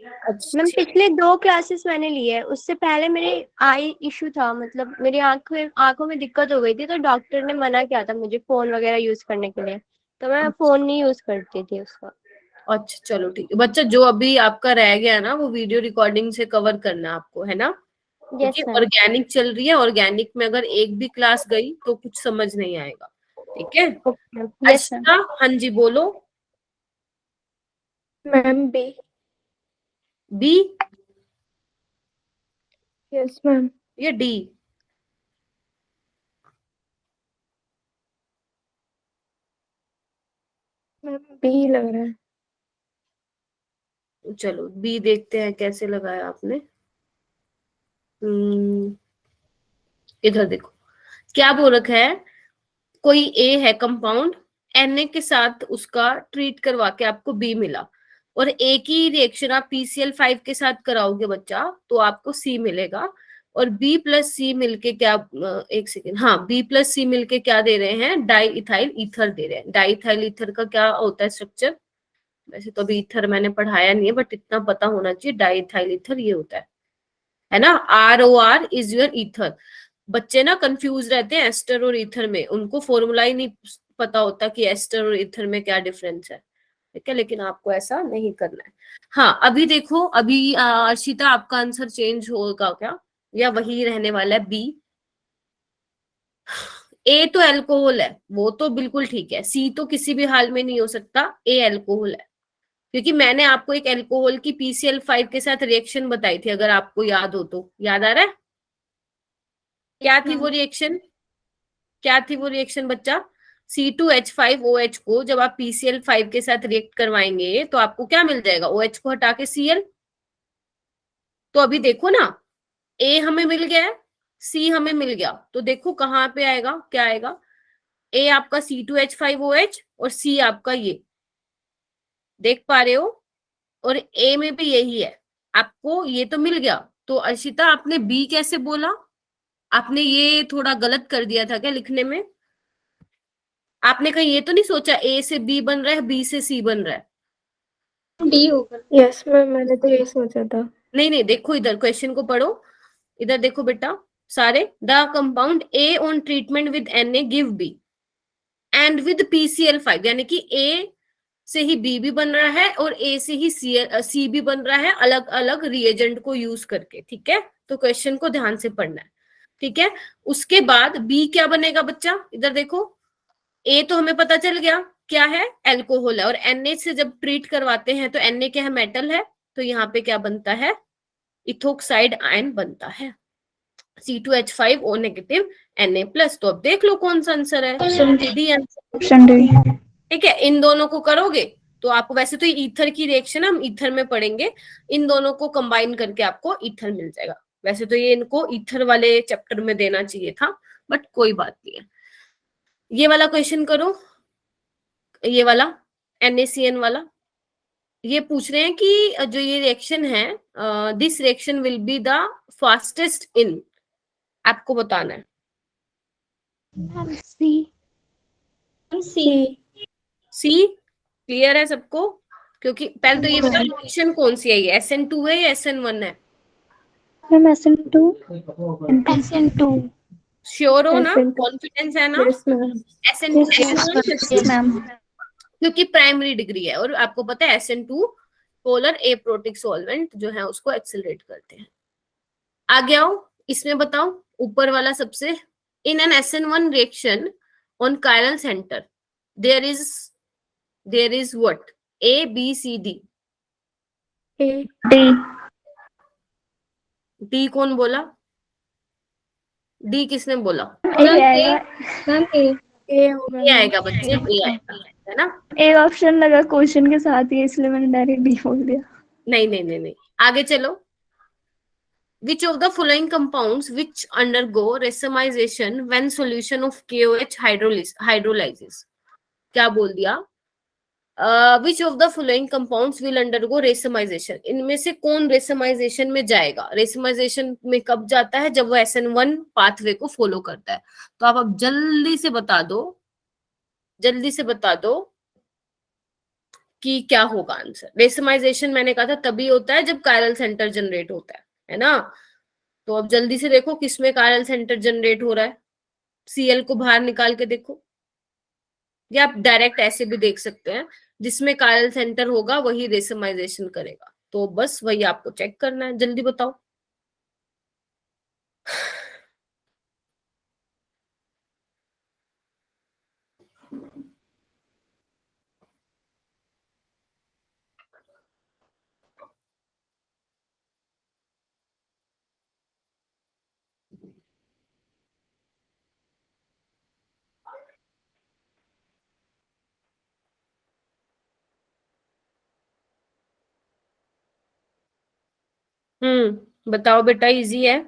मैम अच्छा पिछले 2 क्लासेस मैंने लिए, उससे पहले मेरे आई इशू था, मतलब मेरी आंखों में दिक्कत हो गई थी, तो डॉक्टर ने मना किया था मुझे फोन वगैरह यूज करने के लिए, तो मैं फोन नहीं यूज करती थी उसका। अच्छा, चलो ठीक है बच्चा, जो अभी आपका रह गया ना वो वीडियो रिकॉर्डिंग से कवर करना है आपको, है ना, यस क्योंकि मैम। ऑर्गेनिक चल रही है, ऑर्गेनिक में अगर एक भी क्लास गई तो कुछ समझ नहीं आएगा, ठीक है। Okay ma'am. Yes ma'am. Arshita, हाँ जी बोलो। Ma'am B. B yes ma'am. या डी। मैम बी लग रहा है। चलो बी देखते हैं कैसे लगाया आपने। इधर देखो क्या बोल रखा है, कोई ए है कंपाउंड, Na के साथ उसका ट्रीट करवा के आपको बी मिला, और ए की रिएक्शन आप PCl5 के साथ कराओगे बच्चा तो आपको सी मिलेगा, और बी प्लस सी मिलके क्या, एक सेकेंड, हाँ, बी प्लस सी मिलके क्या दे रहे हैं, डाई इथाइल ईथर दे रहे हैं। डाई इथाइल ईथर का क्या होता है स्ट्रक्चर, वैसे तो अभी ईथर मैंने पढ़ाया नहीं है, बट इतना पता होना चाहिए, डाई इथाइल ईथर ये होता है ना, ROR इज योर ईथर। बच्चे ना कंफ्यूज रहते हैं एस्टर और ईथर में, उनको फॉर्मूला ही नहीं पता होता कि एस्टर और ईथर में क्या डिफरेंस है, ठीक है, लेकिन आपको ऐसा नहीं करना है। हाँ, अभी देखो, अभी अर्शिता आपका आंसर चेंज होगा क्या, या वही रहने वाला है बी? ए तो अल्कोहल है, वो तो बिल्कुल ठीक है, सी तो किसी भी हाल में नहीं हो सकता, ए अल्कोहल है, क्योंकि मैंने आपको एक अल्कोहल की PCl5 के साथ रिएक्शन बताई थी, अगर आपको याद हो तो, याद आ रहा है? क्या थी वो रिएक्शन, क्या थी वो रिएक्शन बच्चा? C2H5OH को जब आप PCl5 के साथ रिएक्ट करवाएंगे तो आपको क्या मिल जाएगा, OH को हटा के Cl। तो अभी देखो ना, A हमें मिल गया है, C हमें मिल गया, तो देखो कहाँ पे आएगा, क्या आएगा, A आपका C2H5OH और C आपका ये, देख पा रहे हो, और A में भी यही है, आपको ये तो मिल गया। तो अर्शिता आपने B कैसे बोला, आपने ये थोड़ा गलत कर दिया था क्या लिखने में? आपने कहीं ये तो नहीं सोचा A से B बन रहा है, B से C बन रहा है? डी होगा। यस मैम, मैंने तो यही सोचा था। नहीं नहीं, देखो इधर क्वेश्चन को पढ़ो, इधर देखो बेटा सारे, the compound A on treatment with Na give B and with PCl5, यानी कि A से ही B भी बन रहा है और A से ही C भी बन रहा है, अलग अलग रिएजेंट को यूज करके, ठीक है, तो क्वेश्चन को ध्यान से पढ़ना है, ठीक है। उसके बाद B क्या बनेगा बच्चा, इधर देखो, A तो हमें पता चल गया क्या है, एल्कोहल है, और Na से जब ट्रीट करवाते हैं तो Na क्या है, मेटल है, तो यहाँ पे क्या बनता है, इथोक्साइड आयन बनता है, C2H5O नेगेटिव Na प्लस। तो अब देख लो कौन सा आंसर है, डी आंसर, ऑप्शन डी। ठीक है। इन दोनों को करोगे तो आपको, वैसे तो ईथर की रिएक्शन हम ईथर में पढ़ेंगे, इन दोनों को कंबाइन करके आपको ईथर मिल जाएगा। वैसे तो ये इनको ईथर वाले चैप्टर में देना चाहिए था, बट कोई बात नहीं है। ये वाला क्वेश्चन करो, ये वाला NaCN वाला, ये पूछ रहे हैं कि जो ये रिएक्शन है, this reaction will be the fastest in, आपको बताना है। सी। सी। सी क्लियर है सबको? क्योंकि पहले तो ये बता रिएक्शन कौन सी है, ये SN2 है या SN1 है? Ma'am SN2। SN2। श्योर हो ना, SN2। कॉन्फिडेंस है ना? Yes ma'am. SN2 ma'am. क्योंकि प्राइमरी डिग्री है, और आपको पता है SN2 पोलर एप्रोटिक सॉल्वेंट जो है उसको एक्सेलरेट करते हैं। आगे आओ, इसमें बताओ ऊपर वाला सबसे, in an SN1 reaction on chiral center there is what, A B C D? A. D. D कौन बोला, D किसने बोला? ए आएगा। मैम ए। ए होगा A आएगा बच्चे, A आएगा, है ना? ए ऑप्शन लगा क्वेश्चन के साथ ही, इसलिए मैंने डायरेक्ट डी बोल दिया। नहीं नहीं नहीं नहीं, आगे चलो। Which of the following compounds which undergo racemization when solution of KOH hydrolysis? क्या बोल दिया? Which of the following compounds will undergo racemization? इनमें से कौन racemization में जाएगा? racemization में कब जाता है, जब वो SN1 पाथवे को फॉलो करता है। तो आप अब जल्दी से बता दो, जल्दी से बता दो कि क्या होगा आंसर। रेसमाइजेशन मैंने कहा था तभी होता है जब कायरल सेंटर जनरेट होता है ना? तो अब जल्दी से देखो किसमें कायरल सेंटर जनरेट हो रहा है, Cl को बाहर निकाल के देखो, या आप डायरेक्ट ऐसे भी देख सकते हैं, जिसमें कायरल सेंटर होगा वही रेसमाइजेशन करेगा। तो बस वही आपको चेक करना है, जल्दी बताओ। बताओ बेटा, इजी है?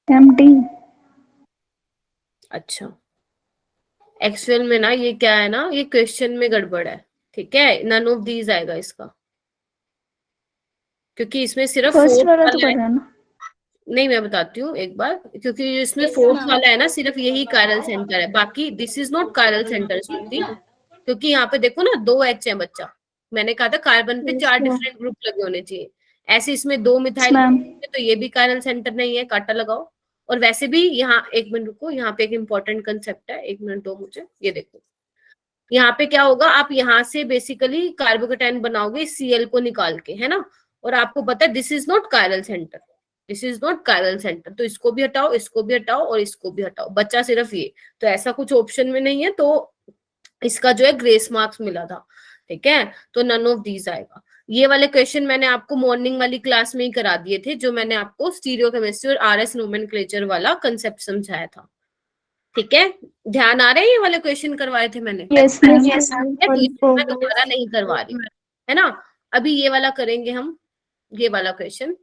Ma'am D. अच्छा, एक्चुअल में ना ये क्या है ना, ये क्वेश्चन में गड़बड़ है, ठीक है, नन ऑफ दीज आएगा इसका, क्योंकि इसमें सिर्फ फर्स्ट फोर्थ वाला तो वाला है। पढ़ा ना। नहीं, मैं बताती हूँ एक बार, क्योंकि इसमें Yes, फोर्थ ma'am. वाला है ना, सिर्फ यही कायरल सेंटर है, बाकी this is not chiral centre Smriti, क्योंकि यहाँ पे देखो ना 2 H है बच्चा, मैंने कहा था कार्बन पे Yes, 4 ma'am. डिफरेंट ग्रुप लगे होने चाहिए, ऐसे इसमें 2 मिथाइल मैम है, तो ये भी कायरल सेंटर नहीं है, काटा लगाओ। और वैसे भी यहाँ, एक मिनट रुको, यहाँ पे एक इंपॉर्टेंट कंसेप्ट है, एक मिनट दो मुझे, ये देखो यहाँ पे क्या होगा, आप यहाँ से बेसिकली कार्बोकेटाइन बनाओगे Cl को निकाल के, है ना, और आपको पता है this is not chiral centre, this is not chiral centre, तो इसको भी हटाओ, इसको भी हटाओ और इसको भी हटाओ, बच्चा सिर्फ ये, तो ऐसा कुछ ऑप्शन में नहीं है, तो इसका जो है ग्रेस मार्क्स मिला था, ठीक है, तो नन ऑफ दीज आएगा। ये वाले क्वेश्चन मैंने आपको मॉर्निंग वाली क्लास में ही करा दिए थे, जो मैंने आपको स्टीरियोकेमिस्ट्री और आरएस नोमेनक्लेचर वाला कंसेप्ट समझाया था, ठीक है, ध्यान आ रहे हैं, ये वाले क्वेश्चन करवाए थे मैंने, यस मैम। Yes, ma'am. तो ये For मैं दोबारा नहीं करवा रही, है ना। अभी ये वाला करेंगे हम, ये वाला क्वेश्चन,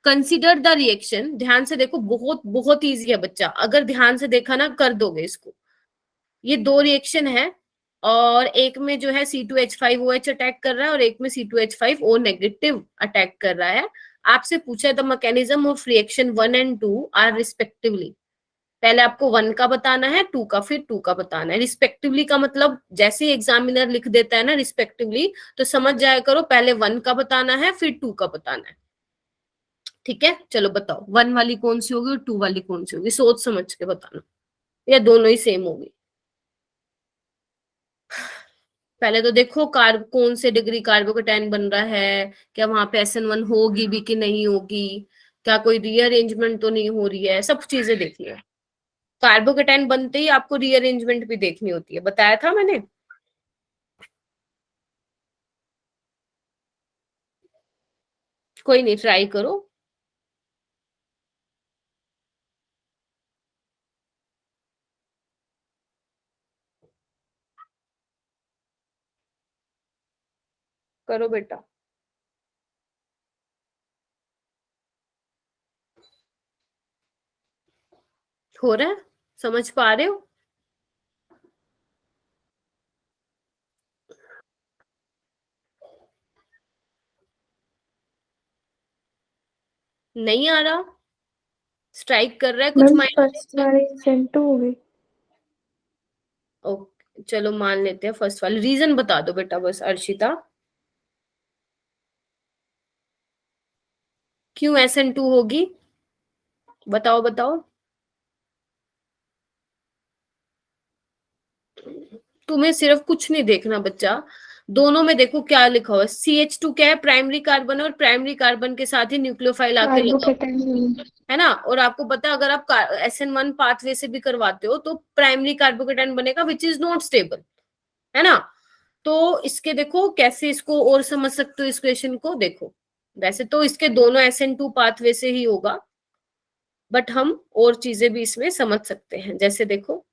कंसिडर द रिएक्शन, ध्यान से देखो, बहुत बहुत इजी है बच्चा, अगर ध्यान से देखा ना कर दोगे इसको। ये 2 रिएक्शन है, और एक में जो है C2H5OH अटैक कर रहा है और एक में C2H5O नेगेटिव अटैक कर रहा है। आपसे पूछा है the mechanism of reaction 1 and 2 are respectively, पहले आपको 1 का बताना है, 2 का, फिर 2 का बताना है। रिस्पेक्टिवली का मतलब जैसे एग्जामिनर लिख देता है ना रिस्पेक्टिवली, तो समझ जाया करो पहले 1 का बताना है फिर 2 का बताना है, ठीक है। चलो बताओ 1 वाली कौन सी होगी और 2 वाली कौन सी होगी, सोच समझ के बताना, या दोनों ही सेम होगी। पहले तो देखो कौन से डिग्री कार्बोकेटाइन बन रहा है, क्या वहां पे SN1 होगी भी कि नहीं होगी, क्या कोई रीअरेंजमेंट तो नहीं हो रही है, सब चीजें देखनी है। कार्बोकेटाइन बनते ही आपको रीअरेंजमेंट भी देखनी होती है, बताया था मैंने। कोई नहीं, ट्राई करो। करो बेटा। हो रहा है, समझ पा रहे हो? नहीं आ रहा, स्ट्राइक कर रहा है कुछ मैम माइंड। फर्स्ट वाली सेंड टू हो गई। ओके चलो मान लेते हैं फर्स्ट वाली, रीजन बता दो बेटा बस अर्शिता, क्यों SN2 होगी, बताओ बताओ। तुम्हें सिर्फ कुछ नहीं देखना बच्चा, दोनों में देखो क्या लिखा हुआ है, CH2 क्या है, प्राइमरी कार्बन, और प्राइमरी कार्बन के साथ ही न्यूक्लियोफाइल आके लगा, कार्बोकेटाइन है ना। और आपको पता है अगर आप SN1 पाथवे से भी करवाते हो तो प्राइमरी कार्बोकेटाइन बनेगा विच इज नॉट स्टेबल, है ना। तो इसके देखो कैसे इसको और समझ सकते हो इस क्वेश्चन को, देखो वैसे तो इसके दोनों SN2 पाथवे से ही होगा, बट हम और चीजें भी इसमें समझ सकते हैं, जैसे देखो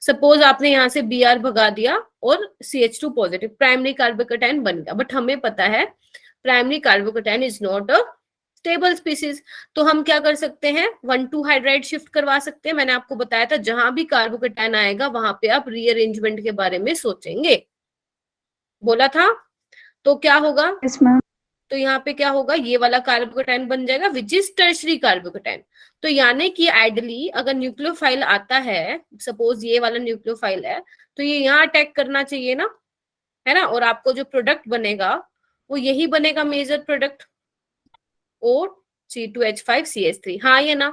सपोज आपने यहाँ से Br भगा दिया और CH2 पॉजिटिव, प्राइमरी कार्बोकेटाइन बन गया, बट हमें पता है primary carbocation is not a stable species, तो हम क्या कर सकते हैं 1,2 हाइड्राइड शिफ्ट करवा सकते हैं। मैंने आपको बताया था जहां भी कार्बोकेटाइन आएगा वहां पे आप रीअरेंजमेंट के बारे में सोचेंगे, बोला था। तो क्या होगा, यस मैम। तो यहाँ पे क्या होगा, ये वाला कार्बोकेटाइन बन जाएगा विच इज टर्शरी कार्बोकेटाइन। तो यानी कि आइडली अगर न्यूक्लियोफाइल आता है, सपोज ये वाला न्यूक्लियोफाइल है, तो ये यहाँ अटैक करना चाहिए ना, है ना, और आपको जो प्रोडक्ट बनेगा वो यही बनेगा मेजर प्रोडक्ट, O C2H5CH3, हाँ ये ना,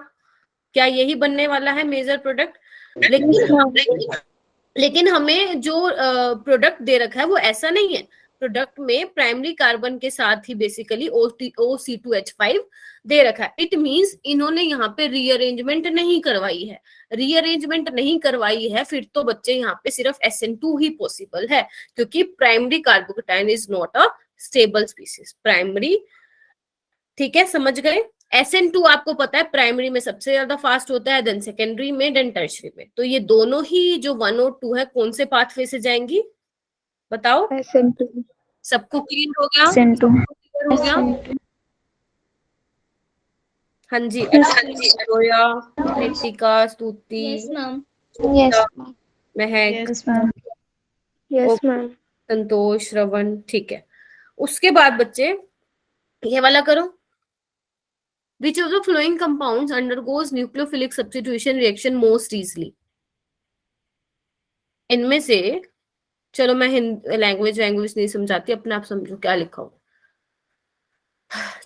क्या यही बनने वाला है मेजर प्रोडक्ट। लेकिन हमें जो प्रोडक्ट दे रखा है वो ऐसा नहीं है, प्रोडक्ट में प्राइमरी कार्बन के साथ ही बेसिकली OC2H5 दे रखा है। इट मींस इन्होंने यहाँ पे रीअरेंजमेंट नहीं करवाई है, रीअरेंजमेंट नहीं करवाई है, फिर तो बच्चे यहाँ पे सिर्फ SN2 ही पॉसिबल है, क्योंकि primary carbocation is not a stable species, primary, ठीक है, समझ गए। SN2 आपको पता है प्राइमरी में सबसे ज्यादा फास्ट होता है, देन सेकेंडरी में, देन टर्शरी में, तो ये दोनों ही जो 1 और 2 है कौन से पाथवे से जाएंगी बताओ, SN2 सबको क्लियर हो गया, SN2 क्लियर हो गया। हाँ जी, रोया, कृतिका, स्तुति, Yes, ma'am. Yes. महक, Yes. Yes, ma'am. Yes okay, ma'am. Santosh, Shravan, ठीक है। उसके बाद बच्चे ये वाला करो। Which of the following compounds undergoes nucleophilic substitution reaction most easily? इनमें से, चलो मैं लैंग्वेज नहीं समझाती, अपने आप समझो क्या लिखा हो।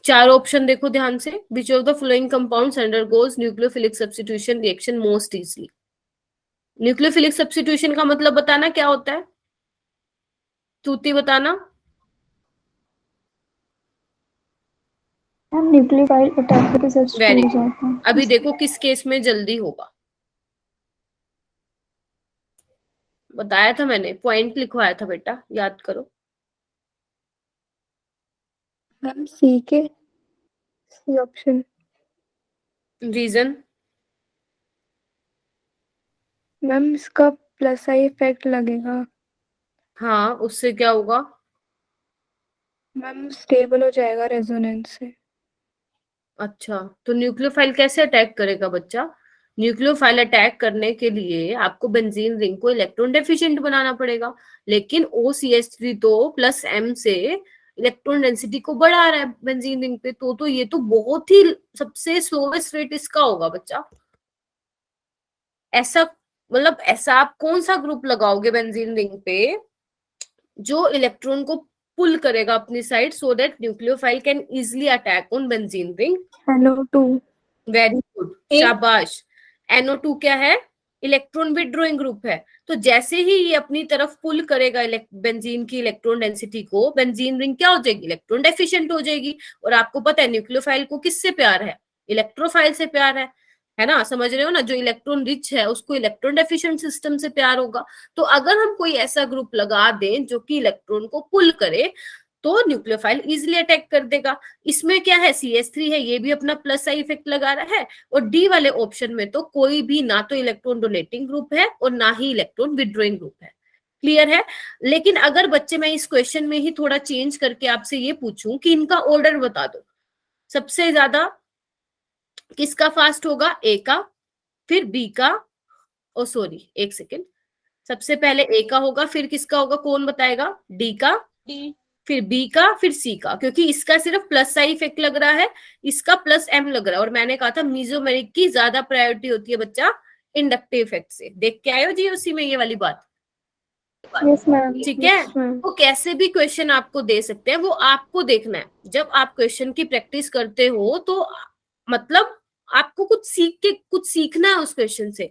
चार ऑप्शन देखो ध्यान से। Which of the following compounds undergoes nucleophilic substitution reaction most easily? Nucleophilic substitution का मतलब बताना क्या होता है, तूती बताना। मैम न्यूक्लियोफाइल अटैक पे सब्स्टिट्यूट वेरी हो गुड। जाता है। अभी देखो किस केस में जल्दी होगा, बताया था मैंने, पॉइंट लिखवाया था बेटा, याद करो। मैम सी के, सी ऑप्शन। रीजन? मैम इसका प्लस आई इफेक्ट लगेगा। हाँ, उससे क्या होगा? मैम स्टेबल हो जाएगा रेजोनेंस से। अच्छा, तो न्यूक्लियोफाइल कैसे अटैक करेगा बच्चा? न्यूक्लियोफाइल अटैक करने के लिए आपको बेंजीन रिंग को इलेक्ट्रॉन डेफिशिएंट बनाना पड़ेगा, लेकिन OCH3 तो प्लस M से इलेक्ट्रॉन डेंसिटी को बढ़ा रहा है बेंजीन रिंग पे, तो ये तो बहुत ही सबसे स्लोवेस्ट रेट इसका होगा बच्चा। ऐसा मतलब ऐसा आप कौन सा ग्रुप लगाओगे बेंजीन रिंग पे जो इलेक्ट्रॉन को पुल करेगा अपनी side, so that nucleophile can easily attack on benzene ring? NO2। Very good, शाबाश। NO2 क्या है? इलेक्ट्रॉन विड्रॉइंग ग्रुप है। तो जैसे ही ये अपनी तरफ पुल करेगा बेंजीन की इलेक्ट्रॉन डेंसिटी को, बेंजीन रिंग क्या हो जाएगी? इलेक्ट्रॉन डेफिशिएंट हो जाएगी। और आपको पता है न्यूक्लियोफाइल को किससे प्यार है? इलेक्ट्रोफाइल से प्यार है ना? समझ रहे हो ना? जो इलेक्ट्रॉन रिच है उसको इलेक्ट्रॉन डेफिशिएंट सिस्टम से प्यार होगा। तो अगर हम कोई ऐसा ग्रुप लगा दें जो कि इलेक्ट्रॉन को पुल करे, तो न्यूक्लियोफाइल इजिली अटैक कर देगा। इसमें क्या है? CH3 है, ये भी अपना प्लस आई इफेक्ट लगा रहा है। और डी वाले ऑप्शन में तो कोई भी ना तो इलेक्ट्रॉन डोनेटिंग ग्रुप है और ना ही इलेक्ट्रॉन विड्रॉइंग ग्रुप है। क्लियर है? लेकिन अगर बच्चे मैं इस क्वेश्चन में ही थोड़ा चेंज करके आपसे ये पूछूं कि इनका ऑर्डर बता दो, सबसे ज्यादा किसका फास्ट होगा? ए का, फिर बी का, ओ सॉरी एक सेकेंड, सबसे पहले ए का होगा, फिर किसका होगा? कौन बताएगा? डी का, फिर बी का, फिर सी का। क्योंकि इसका सिर्फ प्लस आई इफेक्ट लग रहा है, इसका प्लस एम लग रहा है। और मैंने कहा था मीजोमेरिक की ज्यादा प्रायोरिटी होती है बच्चा इंडक्टिव इफेक्ट से। देख के आयो जी उसी में ये वाली बात, यस मैम। ठीक है? Yes ma'am. वो कैसे भी क्वेश्चन आपको दे सकते हैं, वो आपको देखना है। जब आप क्वेश्चन की प्रैक्टिस करते हो तो मतलब आपको कुछ सीखना है उस क्वेश्चन से,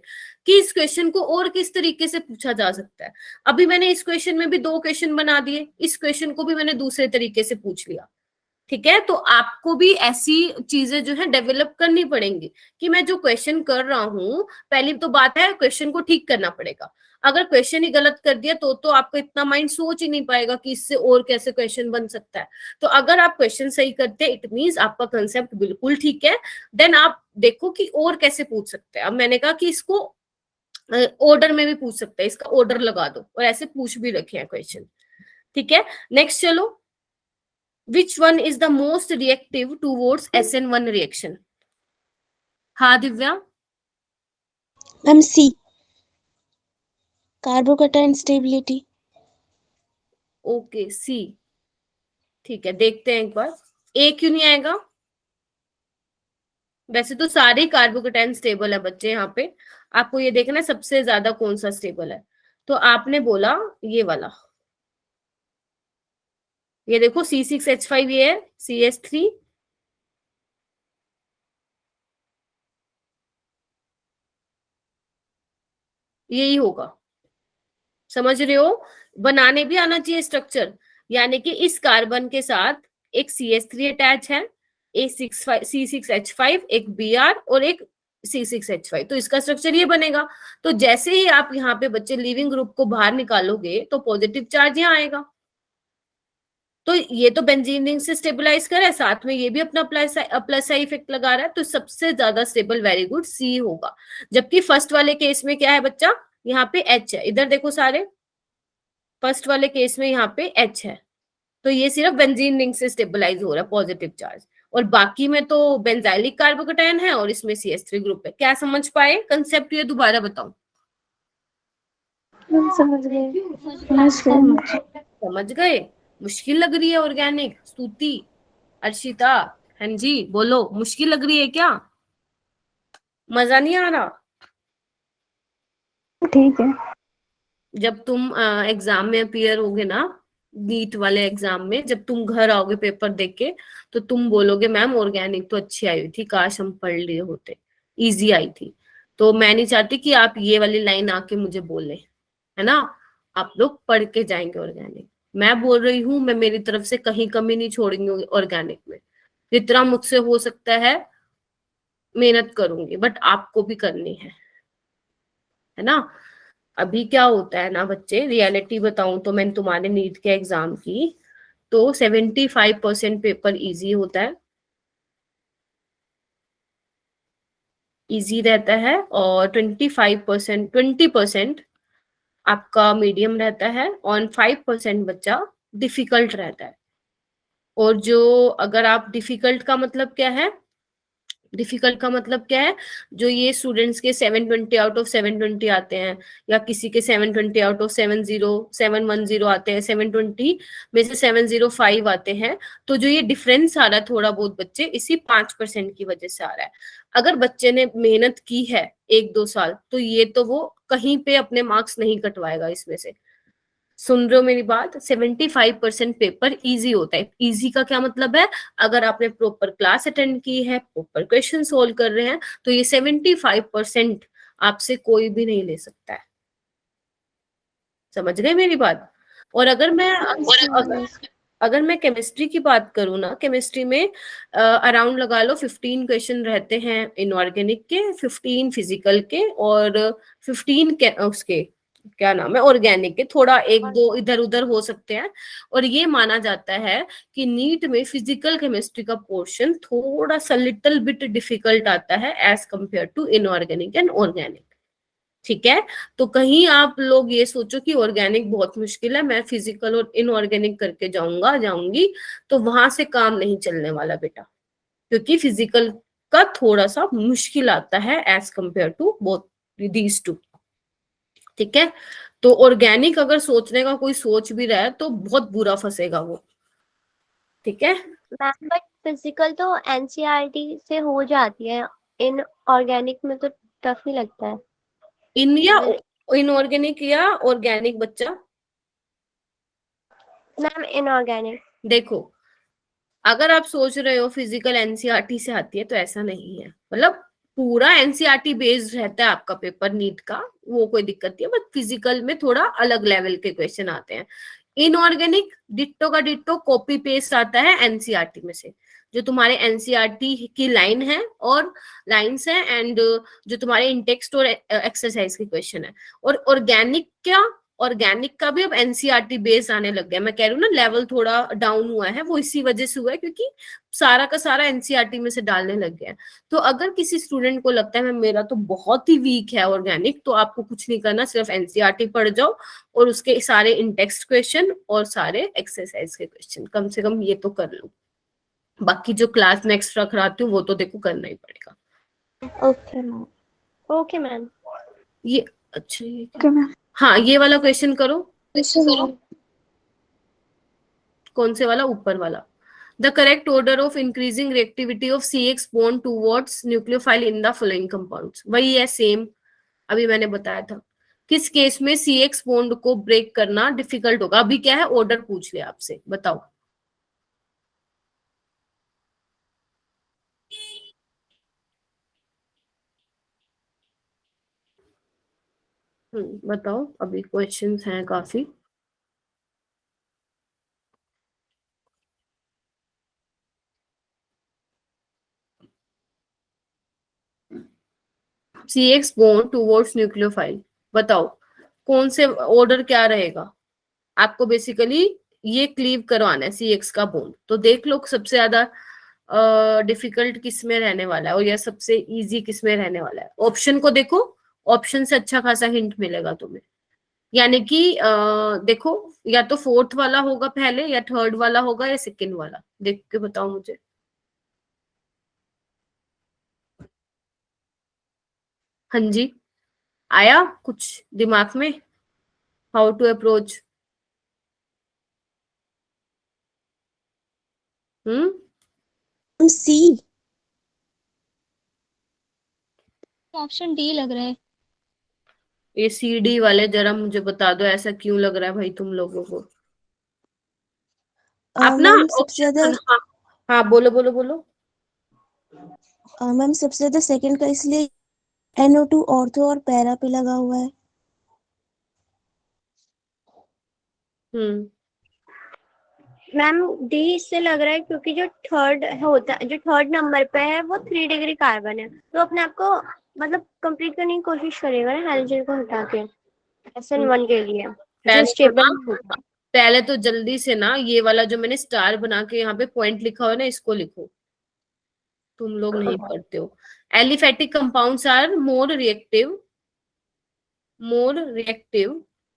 कि इस क्वेश्चन को और किस तरीके से पूछा जा सकता है। अभी मैंने इस क्वेश्चन में भी 2 क्वेश्चन बना दिए, इस क्वेश्चन को भी मैंने दूसरे तरीके से पूछ लिया। ठीक है? तो आपको भी ऐसी चीजें जो है डेवलप करनी पड़ेंगी कि मैं जो क्वेश्चन कर रहा हूं, पहली तो बात है क्वेश्चन को ठीक करना पड़ेगा। अगर क्वेश्चन ही गलत कर दिया तो आपका इतना माइंड सोच ही नहीं पाएगा कि इससे और कैसे क्वेश्चन बन सकता है। तो अगर आप क्वेश्चन सही करते हैं, इट मींस आपका कंसेप्ट बिल्कुल ठीक है। देन आप देखो कि और कैसे पूछ सकते हैं। अब मैंने कहा कि इसको ऑर्डर में भी पूछ सकते हैं, इसका ऑर्डर लगा दो, और ऐसे पूछ भी रखे हैं क्वेश्चन। ठीक है? नेक्स्ट चलो, which one is the most reactive towards SN1 reaction? हाँ दिव्या? मैम सी, कार्बोकैटायन स्टेबिलिटी। ओके, सी। ठीक है, देखते हैं एक बार। ए क्यों नहीं आएगा? वैसे तो सारे कार्बोकैटायन स्टेबल है बच्चे, यहाँ पे आपको ये देखना है सबसे ज्यादा कौन सा स्टेबल है। तो आपने बोला ये वाला, ये देखो C6H5 ये है, CH3, यही होगा। समझ रहे हो? बनाने भी आना चाहिए स्ट्रक्चर। यानी कि इस कार्बन के साथ एक CH3 अटैच है, C6H5, एक Br और एक C6H5, तो इसका स्ट्रक्चर ये बनेगा। तो जैसे ही आप यहाँ पे बच्चे लिविंग ग्रुप को बाहर निकालोगे तो पॉजिटिव चार्ज यहाँ आएगा। तो ये तो बेंजीन रिंग से स्टेबलाइज कर रहा है, साथ में ये भी अपना प्लस आई इफेक्ट लगा रहा है, तो सबसे ज्यादा स्टेबल वेरी गुड सी होगा। जबकि फर्स्ट वाले केस में क्या है बच्चा? यहाँ पे H है, इधर देखो सारे, फर्स्ट वाले केस में यहाँ पे H है, तो ये सिर्फ बेंजीन रिंग से स्टेबलाइज हो रहा है पॉजिटिव चार्ज, और बाकी में तो बेंजाइलिक कार्बोकैटायन है और इसमें CH3 ग्रुप है। क्या समझ पाए कंसेप्ट? ये दोबारा बताऊं? मैम समझ गए मुझे। समझ गए? मुश्किल लग रही है ऑर्गेनिक? स्तुति, अर्शिता, हाँ जी बोलो, मुश्किल लग रही है क्या? मजा नहीं आ रहा? ठीक है। जब तुम एग्जाम में अपीयर होगे ना, नीट वाले एग्जाम में, जब तुम घर आओगे पेपर देख के, तो तुम बोलोगे मैम ऑर्गेनिक तो अच्छी आई हुई थी, काश हम पढ़ लिए होते, इजी आई थी। तो मैं नहीं चाहती कि आप ये वाली लाइन आके मुझे बोले, है ना। आप लोग पढ़ के जाएंगे ऑर्गेनिक। मैं बोल रही हूँ, मैं मेरी तरफ से कहीं कमी नहीं छोड़ूंगी ऑर्गेनिक में। जितना मुझसे हो सकता है मेहनत करूंगी, बट आपको भी करनी है ना। अभी क्या होता है ना बच्चे, रियलिटी बताऊं तो मैंने तुम्हारे नीट के एग्जाम की, तो 75% पेपर इजी होता है, इजी रहता है, और 20% आपका मीडियम रहता है, और 5% बच्चा डिफिकल्ट रहता है। और जो, अगर आप डिफिकल्ट का मतलब क्या है, डिफिकल्ट का मतलब क्या है, जो ये स्टूडेंट्स के 720 आउट ऑफ 720 आते हैं, या किसी के 720 आउट ऑफ 710 आते हैं, 720 में से 705 आते हैं, तो जो ये डिफरेंस आ रहा है थोड़ा बहुत बच्चे, इसी 5% की वजह से आ रहा है। अगर बच्चे ने मेहनत की है 1-2 साल, तो ये तो वो कहीं पे अपने मार्क्स नहीं कटवाएगा इसमें से। सुन रहे हो मेरी बात? 75% पेपर इजी होता है। इजी का क्या मतलब है, अगर आपने प्रॉपर क्लास अटेंड की है, प्रॉपर क्वेश्चन सोल्व कर रहे हैं, तो ये 75% आपसे कोई भी नहीं ले सकता है। समझ गए मेरी बात? और अगर मैं केमिस्ट्री की बात करूँ ना, केमिस्ट्री में अराउंड लगा लो 15 क्वेश्चन रहते हैं इनऑर्गेनिक के, 15 फिजिकल के, और 15 उसके क्या नाम है, ऑर्गेनिक के। थोड़ा एक दो इधर उधर हो सकते हैं। और ये माना जाता है कि नीट में फिजिकल केमिस्ट्री का पोर्शन थोड़ा सा लिटिल बिट डिफिकल्ट आता है as compare to inorganic and organic. ठीक है, तो कहीं आप लोग ये सोचो कि ऑर्गेनिक बहुत मुश्किल है, मैं फिजिकल और इनऑर्गेनिक करके जाऊंगी, तो वहां से काम नहीं चलने वाला बेटा, क्योंकि फिजिकल का थोड़ा सा मुश्किल आता है as compare to both these two. ठीक है, तो ऑर्गेनिक अगर सोचने का कोई सोच भी रहा है तो बहुत बुरा फंसेगा वो। ठीक है, मैम बट फिजिकल तो एनसीईआरटी से हो जाती है, इन ऑर्गेनिक में तो टफ ही लगता है। इन या इनऑर्गेनिक या ऑर्गेनिक बच्चा? Ma'am inorganic. देखो, अगर आप सोच रहे हो फिजिकल एनसीईआरटी से आती है, तो ऐसा नहीं है। मतलब पूरा एनसीईआरटी बेस्ड रहता है आपका पेपर नीट का, वो कोई दिक्कत नहीं है, बट फिजिकल में थोड़ा अलग लेवल के क्वेश्चन आते हैं। इनऑर्गेनिक डिट्टो का डिट्टो कॉपी पेस्ट आता है एनसीईआरटी में से, जो तुम्हारे एनसीईआरटी की लाइन है और लाइंस है, एंड जो तुम्हारे इंटेक्स्ट और एक्सरसाइज के क्वेश्चन है। और ऑर्गेनिक क्या, ऑर्गेनिक का भी अब एनसीईआरटी बेस आने लग गया। मैं कह रही हूँ ना, लेवल थोड़ा डाउन हुआ है, वो इसी वजह से हुआ है क्योंकि सारा का सारा एनसीईआरटी में से डालने लग गया है। तो अगर किसी स्टूडेंट को लगता है मैं मेरा तो बहुत ही वीक है ऑर्गेनिक, तो आपको कुछ नहीं करना, सिर्फ एनसीईआरटी पढ़ जाओ और उसके सारे इंटेक्स्ट क्वेश्चन और सारे एक्सरसाइज के क्वेश्चन कम से कम ये तो कर लो। बाकी जो क्लास में एक्स्ट्रा कराती हूँ वो तो देखो करना ही पड़ेगा। Okay ma'am. Okay ma'am. ये अच्छा, ये क्या? Okay ma'am. हाँ, ये वाला क्वेश्चन करो। कौन से वाला? ऊपर वाला। The correct order of increasing reactivity of CX bond towards nucleophile in the following compounds। वही है सेम, अभी मैंने बताया था। किस केस में CX बॉन्ड को ब्रेक करना डिफिकल्ट होगा? अभी क्या है, ऑर्डर पूछ लिया आपसे, बताओ। बताओ, अभी क्वेश्चंस हैं काफी। CX bond towards nucleophile, बताओ कौन से ऑर्डर क्या रहेगा? आपको बेसिकली ये क्लीव करवाना है CX का बॉन्ड, तो देख लो सबसे ज्यादा डिफिकल्ट किस में रहने वाला है और या सबसे इजी किस में रहने वाला है। ऑप्शन को देखो, ऑप्शन से अच्छा खासा हिंट मिलेगा तुम्हें। यानी कि देखो, या तो फोर्थ वाला होगा पहले, या थर्ड वाला होगा, या सेकंड वाला, देख के बताओ मुझे। हाँ जी, आया कुछ दिमाग में? How to approach? C. Option D लग रहा है। ये CD वाले जरा मुझे बता दो, ऐसा क्यों लग रहा है भाई तुम लोगों को? आप ना मैम सबसे ज्यादा ऑप्शन, हाँ हाँ बोलो बोलो बोलो। मैम सबसे ज्यादा सेकंड का इसलिए NO2 ऑर्थो और पैरा पे लगा हुआ है। हम्म मैम डी इससे लग रहा है क्योंकि जो थर्ड होता है, जो थर्ड नंबर पे है वो 3 डिग्री कार्बन है, तो अपने आप को मतलब कंप्लीट करने की कोशिश करेगा ना हाइड्रोजन को हटा के SN1 के लिए, जो पहले तो स्टेबल ना, होगा। पहले तो जल्दी से ना ये वाला जो मैंने स्टार बना के यहाँ पे पॉइंट लिखा हुआ है ना, इसको लिखो। तुम लोग नहीं पढ़ते हो। Aliphatic compounds are more reactive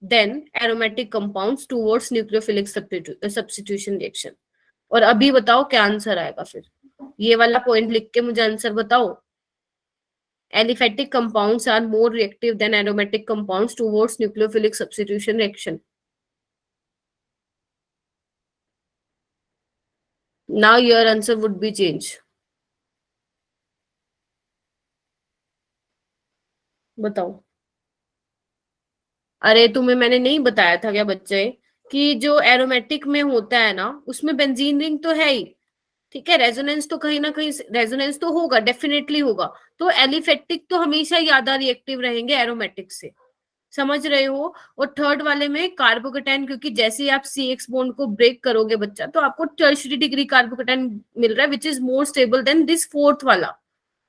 than aromatic compounds towards nucleophilic substitution reaction। और अभी बताओ क्या आंसर आएगा फिर? ये वाला पॉइंट लिख के मुझे आंसर बताओ। Aliphatic compounds are more reactive than aromatic compounds towards nucleophilic substitution reaction। Now your answer would be change। बताओ। अरे तुम्हें मैंने नहीं बताया था क्या बच्चे, कि जो एरोमेटिक में होता है ना उसमें बेंजीन रिंग तो है ही, ठीक है, रेजोनेंस तो कहीं ना कहीं रेजोनेंस तो होगा, डेफिनेटली होगा। तो एलिफेटिक तो हमेशा ज्यादा रिएक्टिव रहेंगे एरोमेटिक से, समझ रहे हो? और थर्ड वाले में कार्बोकेटाइन, क्योंकि जैसे ही आप CX बॉन्ड को ब्रेक करोगे बच्चा, तो आपको टर्शियरी डिग्री कार्बोकेटाइन मिल रहा है which is more stable then this fourth वाला,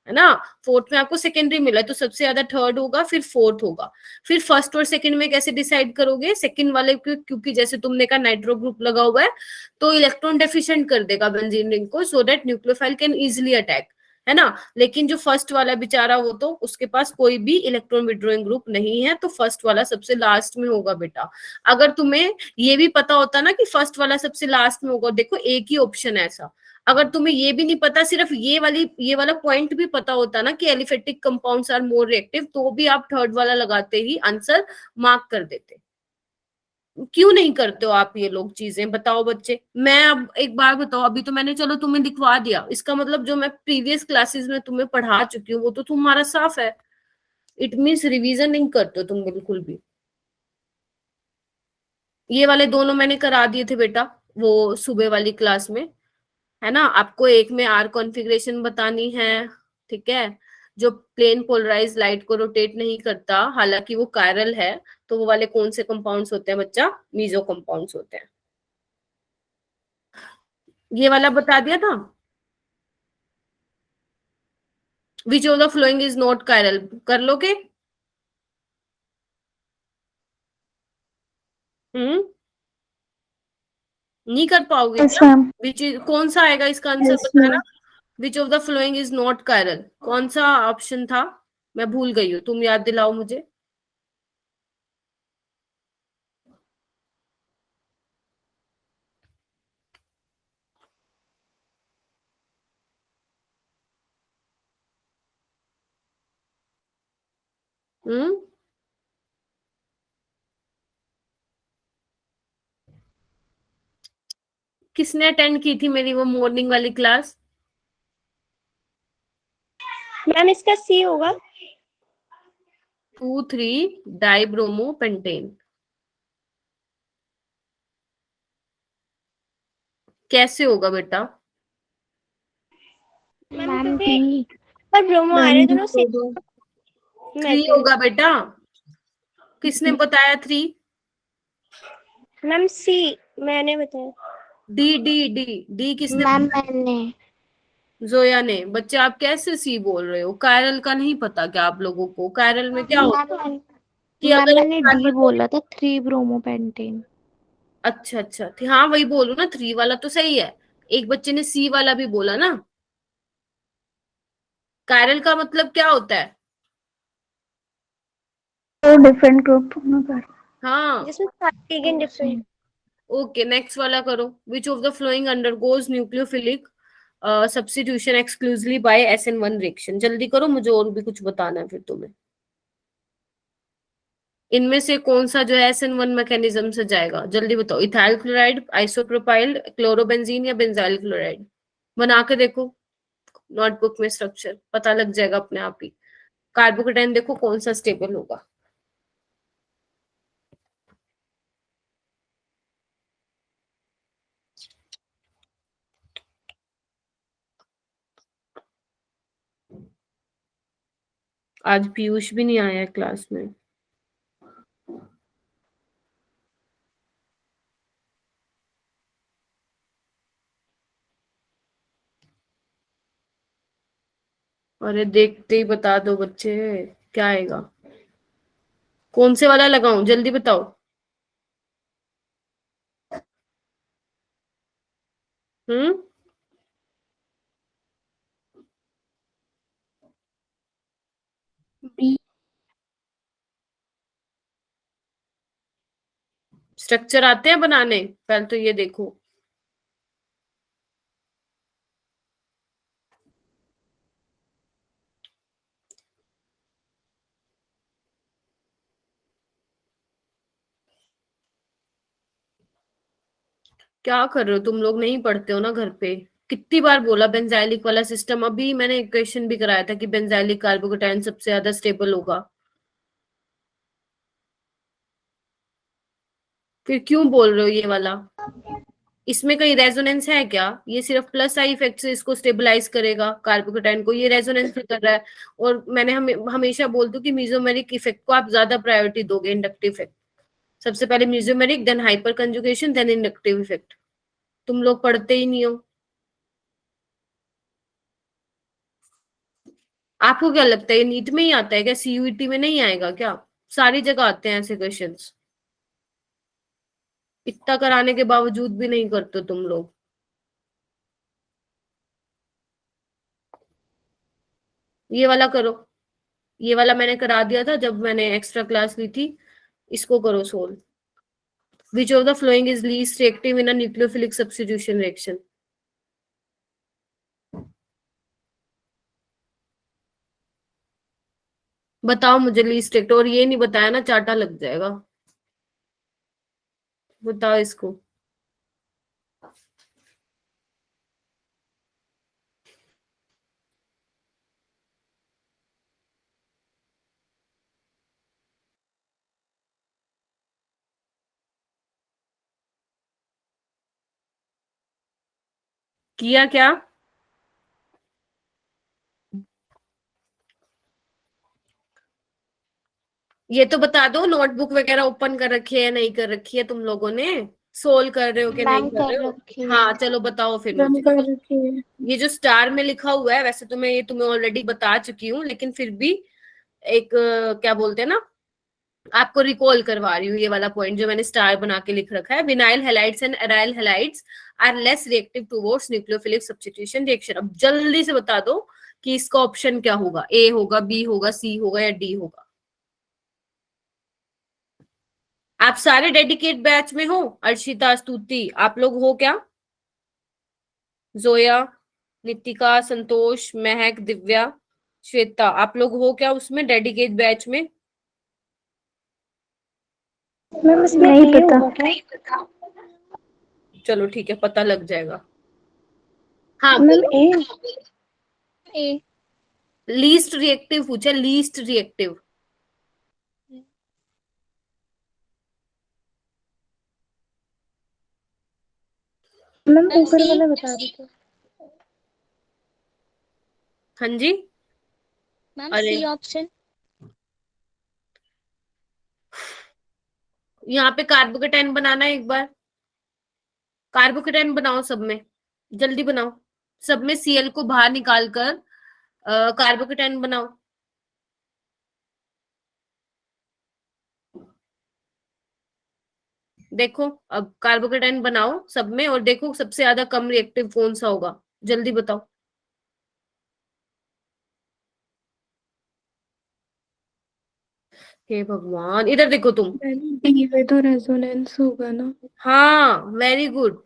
है ना। फोर्थ में आपको सेकेंडरी मिला है, तो सबसे ज्यादा थर्ड होगा, फिर फोर्थ होगा। फिर फर्स्ट और सेकंड में कैसे डिसाइड करोगे? सेकंड वाले क्योंकि जैसे तुमने कहा नाइट्रो ग्रुप लगा हुआ है, तो इलेक्ट्रॉन डेफिशिएंट कर देगा बेंजीन रिंग को, so that nucleophile can easily attack, है ना। लेकिन जो फर्स्ट वाला बेचारा, वो तो उसके पास कोई भी इलेक्ट्रॉन विड्रॉइंग ग्रुप नहीं है, तो फर्स्ट वाला सबसे लास्ट में होगा बेटा। अगर तुम्हें ये भी पता होता ना कि फर्स्ट वाला सबसे लास्ट में होगा, देखो एक ही ऑप्शन है ऐसा। अगर तुम्हें ये भी नहीं पता, सिर्फ ये वाला पॉइंट भी पता होता ना कि aliphatic compounds are more reactive, तो भी आप थर्ड वाला लगाते ही आंसर मार्क कर देते। क्यों नहीं करते हो आप ये लोग चीजें? बताओ बच्चे। मैं अब एक बार बताओ, अभी तो मैंने चलो तुम्हें दिखवा दिया, इसका मतलब जो मैं प्रीवियस क्लासेस में तुम्हें पढ़ा चुकी हूँ वो तो तुम्हारा साफ है। इट मीन्स रिवीजन नहीं करते हो तुम बिल्कुल भी। ये वाले दोनों मैंने करा दिए थे बेटा वो सुबह वाली क्लास में, है ना। आपको एक में R कॉन्फ़िगरेशन बतानी है, ठीक है, जो प्लेन पोलराइज लाइट को रोटेट नहीं करता, हालांकि वो कायरल है, तो वो वाले कौन से कंपाउंड्स होते हैं बच्चा? मीजो कंपाउंड्स होते हैं। ये वाला बता दिया था। विच of the following is not chiral, कर लोगे? नहीं कर पाओगे Yes, क्या? ma'am. कौन सा आएगा इसका आंसर Yes, बताना। ma'am. Which of the following is not chiral, कौन सा ऑप्शन था? मैं भूल गई हूँ, तुम याद दिलाओ मुझे। हम्म किसने अटेंड की थी मेरी वो मॉर्निंग वाली क्लास? मैम इसका सी होगा। 2,3 डाइब्रोमो पेंटेन। कैसे होगा बेटा? मैम डी पर ब्रोमो आ रहे दोनों सेम 3 होगा बेटा। किसने बताया 3? मैम सी मैंने बताया। डी डी डी डी किसने? मैम मैंने जोया ने। बच्चे आप कैसे सी बोल रहे हो? कायरल का नहीं पता क्या आप लोगों को? कायरल में क्या होता है कि मैम अगर मैंने डी बोला था 3 ब्रोमोपेंटेन। अच्छा अच्छा, हाँ वही बोलू ना, 3 वाला तो सही है। एक बच्चे ने सी वाला भी बोला ना। कायरल का मतलब क्या होता है? तो डिफरेंट ग्रुप पर। हाँ जिसमें अगेन डिफरेंट। ओके, नेक्स्ट वाला करो। Which of the following undergoes nucleophilic substitution exclusively by SN1 reaction. जल्दी करो, मुझे और भी कुछ बताना है फिर तुम्हें। इनमें से कौन सा जो है SN1 मैकेनिज्म से जाएगा, जल्दी बताओ। इथाइल क्लोराइड, आइसोप्रोपाइल, क्लोरोबेंजीन या बेंजाइल क्लोराइड? बना के देखो नोटबुक में, स्ट्रक्चर पता लग जाएगा अपने आप ही। कार्बोकेटाइन देखो कौन सा स्टेबल होगा। आज पीयूष भी नहीं आया है क्लास में। अरे देखते ही बता दो बच्चे, क्या आएगा। कौन से वाला लगाऊं, जल्दी बताओ। हम्म। बी। स्ट्रक्चर आते हैं बनाने, पहले तो ये देखो। क्या कर रहे हो तुम लोग, नहीं पढ़ते हो ना घर पे? कितनी बार बोला बेंजाइलिक वाला सिस्टम, अभी मैंने इक्वेशन भी कराया था कि बेंजाइलिक कार्बोकेटाइन सबसे ज्यादा स्टेबल होगा। फिर क्यों बोल रहे हो ये वाला? इसमें कहीं रेजोनेंस है क्या? ये सिर्फ प्लस आई इफेक्ट से इसको स्टेबलाइज करेगा कार्बोकेटाइन को, ये रेजोनेंस भी कर रहा है। और मैंने हमेशा बोलती हूँ कि मीजोमेरिक इफेक्ट को आप ज्यादा प्रायोरिटी दोगे इंडक्टिव इफेक्ट। सबसे पहले mesomeric, then hyper conjugation, then inductive effect. तुम लोग पढ़ते ही नहीं हो। आपको क्या लगता है ये नीट में ही आता है क्या, CUET में नहीं आएगा क्या? सारी जगह आते हैं ऐसे क्वेश्चंस। इतना कराने के बावजूद भी नहीं करते तुम लोग। ये वाला करो, ये वाला मैंने करा दिया था जब मैंने एक्स्ट्रा क्लास ली थी। इसको करो solve. Which of the following is least reactive in a nucleophilic substitution reaction? बताओ मुझे लीस्ट रिएक्टिव, और ये नहीं बताया ना चाटा लग जाएगा। बताओ इसको। किया क्या? ये तो बता दो, नोटबुक वगैरह ओपन कर रखी है या नहीं कर रखी है तुम लोगों ने? सोल्व कर रहे हो कि नहीं मैम कर रहे कर हो? रखी है। हाँ चलो बताओ फिर मैम मुझे। कर रखी है। ये जो स्टार में लिखा हुआ है, वैसे तो मैं ये तुम्हें ऑलरेडी बता चुकी हूँ, लेकिन फिर भी एक क्या बोलते हैं ना, आपको रिकॉल करवा रही हूँ ये वाला पॉइंट जो मैंने स्टार बना के लिख रखा है। Vinyl halides and aryl halides are less reactive towards nucleophilic substitution reaction. अब जल्दी से बता दो कि इसका ऑप्शन क्या होगा, ए होगा, बी होगा, सी होगा या डी होगा? आप सारे डेडिकेट बैच में हो? अर्शिता, स्तुति, आप लोग हो क्या? जोया, नितिका, संतोष, महक, दिव्या, श्वेता, आप लोग हो क्या उसमें डेडिकेट बैच में? मैम इसमें नहीं पता। चलो ठीक है, पता लग जाएगा। हाँ मैम बोलो। ए। ए। लीस्ट रिएक्टिव पूछा, लीस्ट रिएक्टिव। मैम मैम ऊपर सी। वाला बता रही थी। हाँ जी। मैम अरे सी ऑप्शन। यहाँ पे कार्बोकेटाइन बनाना है एक बार। कार्बोकेटाइन बनाओ सब में, जल्दी बनाओ। सब में Cl को बाहर निकाल कर कार्बोकेटाइन बनाओ। देखो अब कार्बोकेटाइन बनाओ सब में, और देखो सबसे ज्यादा कम रिएक्टिव कौन सा होगा, जल्दी बताओ। हे भगवान, इधर देखो तुम। डी में तो रेजोनेंस होगा ना। हाँ वेरी गुड।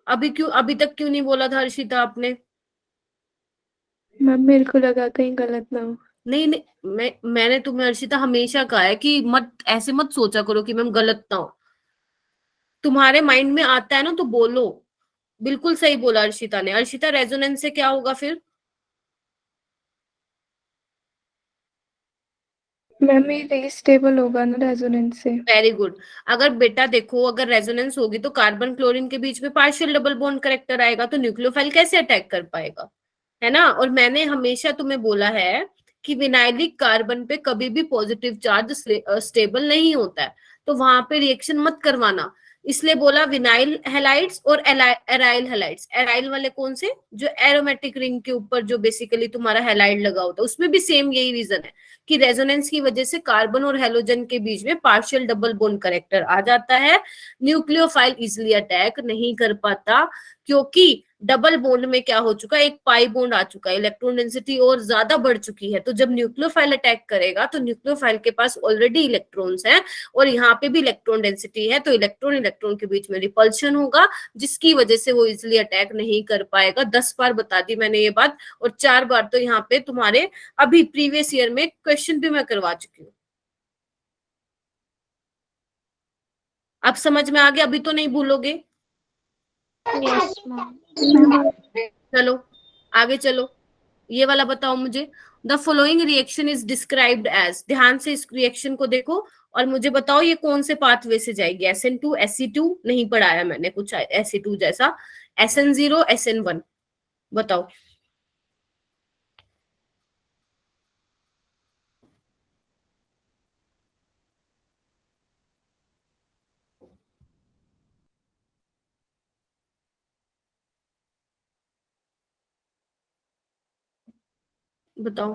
अभी तक क्यों नहीं बोला था हर्षिता आपने? मैम मेरे को लगा कहीं गलत ना हो। नहीं नहीं, मैंने तुम्हें अर्शिता हमेशा कहा है कि मत ऐसे मत सोचा करो कि मैम गलत ना हो। तुम्हारे माइंड में आता है ना तो बोलो। बिल्कुल सही बोला अर्शिता ने। अर्शिता, रेजोनेंस से क्या होगा फिर? मैम ये रीस्टेबल होगा ना रेजोनेंस से। Very good. अगर बेटा देखो, अगर रेजोनेंस होगी तो कार्बन क्लोरीन के बीच में पार्शियल डबल बॉन्ड करेक्टर आएगा, तो न्यूक्लियोफाइल कैसे अटैक कर पाएगा, है ना। और मैंने हमेशा तुम्हें बोला है कि विनाइलिक कार्बन पे कभी भी पॉजिटिव चार्ज स्टेबल नहीं होता है, तो वहां पे रिएक्शन मत करवाना। इसलिए बोला विनाइल हैलाइड्स और एराइल हैलाइड्स। एराइल वाले कौन से? जो एरोमेटिक रिंग के ऊपर जो बेसिकली तुम्हारा हैलाइड लगा होता है, उसमें भी सेम यही रीजन है कि रेजोनेंस की वजह से कार्बन और हेलोजन के बीच में पार्शियल डबल बॉन्ड करेक्टर आ जाता है। न्यूक्लियोफाइल इजिली अटैक नहीं कर पाता, क्योंकि डबल बॉन्ड में क्या हो चुका है, एक पाई बॉन्ड आ चुका है, इलेक्ट्रॉन डेंसिटी और ज्यादा बढ़ चुकी है। तो जब न्यूक्लियोफाइल अटैक करेगा तो न्यूक्लियोफाइल के पास ऑलरेडी इलेक्ट्रॉन्स हैं और यहाँ पे भी इलेक्ट्रॉन डेंसिटी है, तो इलेक्ट्रॉन इलेक्ट्रॉन के बीच में रिपल्शन होगा, जिसकी वजह से वो इजिली अटैक नहीं कर पाएगा। 10 बार बता दी मैंने ये बात, और 4 बार तो यहाँ पे तुम्हारे अभी प्रीवियस ईयर में क्वेश्चन भी मैं करवा चुकी हूँ। अब समझ में आ गया? अभी तो नहीं भूलोगे? Yes ma'am. चलो आगे चलो। ये वाला बताओ मुझे। The following reaction is described as. ध्यान से इस रिएक्शन को देखो और मुझे बताओ ये कौन से पाथवे से जाएगी। SN2 SE2 नहीं पढ़ाया मैंने कुछ SE2 जैसा। SN0 SN1 बताओ। बताओ।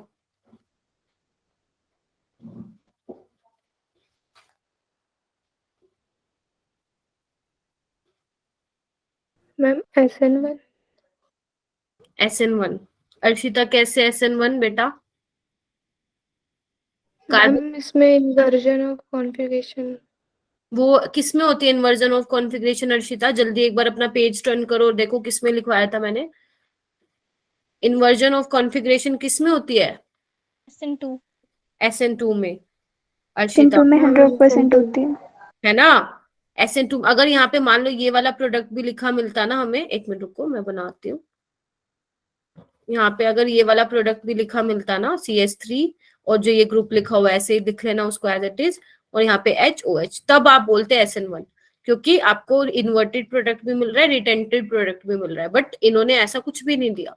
Ma'am SN1। SN1। अर्शिता कैसे SN1 बेटा? मैम इसमें इन्वर्जन ऑफ कॉन्फ़िगरेशन। वो किस में होती है इन्वर्जन ऑफ कॉन्फ़िगरेशन अर्शिता? जल्दी एक बार अपना पेज टर्न करो और देखो किस में लिखवाया था मैंने। इन्वर्जन ऑफ कॉन्फ़िगरेशन किस में होती है? SN2। SN2 में अर्शिता, सिंपल में 100% होती है। है ना। SN2 अगर यहाँ पे मान लो ये वाला प्रोडक्ट भी लिखा मिलता ना हमें, एक मिनट रुको मैं बनाती हूँ। यहाँ पे अगर ये वाला प्रोडक्ट भी लिखा मिलता ना CS3, और जो ये ग्रुप लिखा हुआ है ऐसे ही लिख लेना उसको एज इट इज, और यहाँ पे HOH, तब आप बोलते हैं SN1, क्योंकि आपको इन्वर्टेड प्रोडक्ट भी मिल रहा है, रिटेंटेड प्रोडक्ट भी मिल रहा है, बट इन्होंने ऐसा कुछ भी नहीं दिया।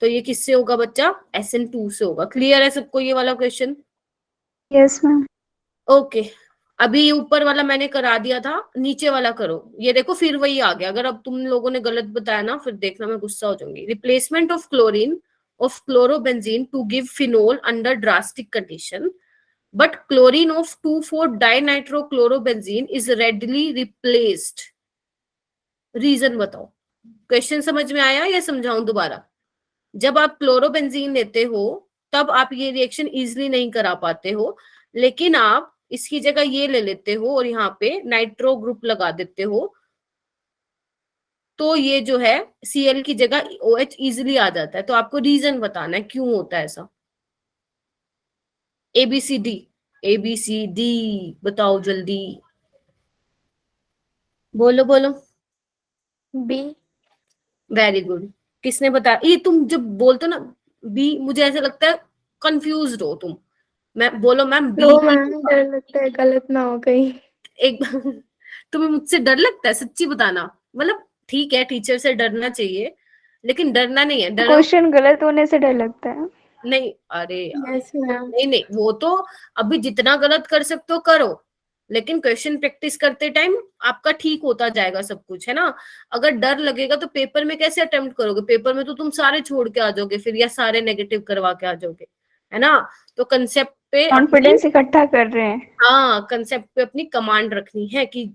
तो ये किससे होगा बच्चा? SN2 से होगा। क्लियर है सबको ये वाला क्वेश्चन? Yes ma'am. ओके। अभी ये ऊपर वाला मैंने करा दिया था, नीचे वाला करो। ये देखो फिर वही आ गया। अगर अब तुम लोगों ने गलत बताया ना फिर देखना मैं गुस्सा हो जाऊंगी। Replacement of chlorine of chlorobenzene to give phenol under drastic condition, but chlorine of 2,4-dinitrochlorobenzene is readily replaced. Reason बताओ। क्वेश्चन समझ में आया या समझाऊं दोबारा? जब आप क्लोरोबेंजीन लेते हो तब आप ये रिएक्शन इजिली नहीं करा पाते हो, लेकिन आप इसकी जगह ये ले लेते हो और यहाँ पे नाइट्रो ग्रुप लगा देते हो, तो ये जो है Cl की जगह OH इजिली आ जाता है। तो आपको रीजन बताना है क्यों होता है ऐसा। ABCD ABCD बताओ जल्दी, बोलो बोलो। बी। Very good. किसने बताया? ये तुम जब बोलते हो ना बी, मुझे ऐसा लगता है कंफ्यूज हो तुम। मैं बोलो मैम बी। मैम डर लगता है गलत ना हो कहीं। एक तुम्हें मुझसे डर लगता है? सच्ची बताना। मतलब ठीक है टीचर से डरना चाहिए, लेकिन डरना नहीं है। डरो क्वेश्चन गलत होने से डर लगता है। नहीं। अरे यार, यस मैम। नहीं नहीं, वो तो अभी जितना गलत कर सकते हो करो, लेकिन क्वेश्चन प्रैक्टिस करते टाइम आपका ठीक होता जाएगा सब कुछ, है ना। अगर डर लगेगा तो पेपर में कैसे अटेम्प्ट करोगे? पेपर में तो तुम सारे छोड़ के आ जाओगे फिर, या सारे नेगेटिव करवा के आ जाओगे, है ना। तो कंसेप्ट पे कॉन्फिडेंस इकट्ठा कर रहे हैं। हाँ, कंसेप्ट पे अपनी कमांड रखनी है कि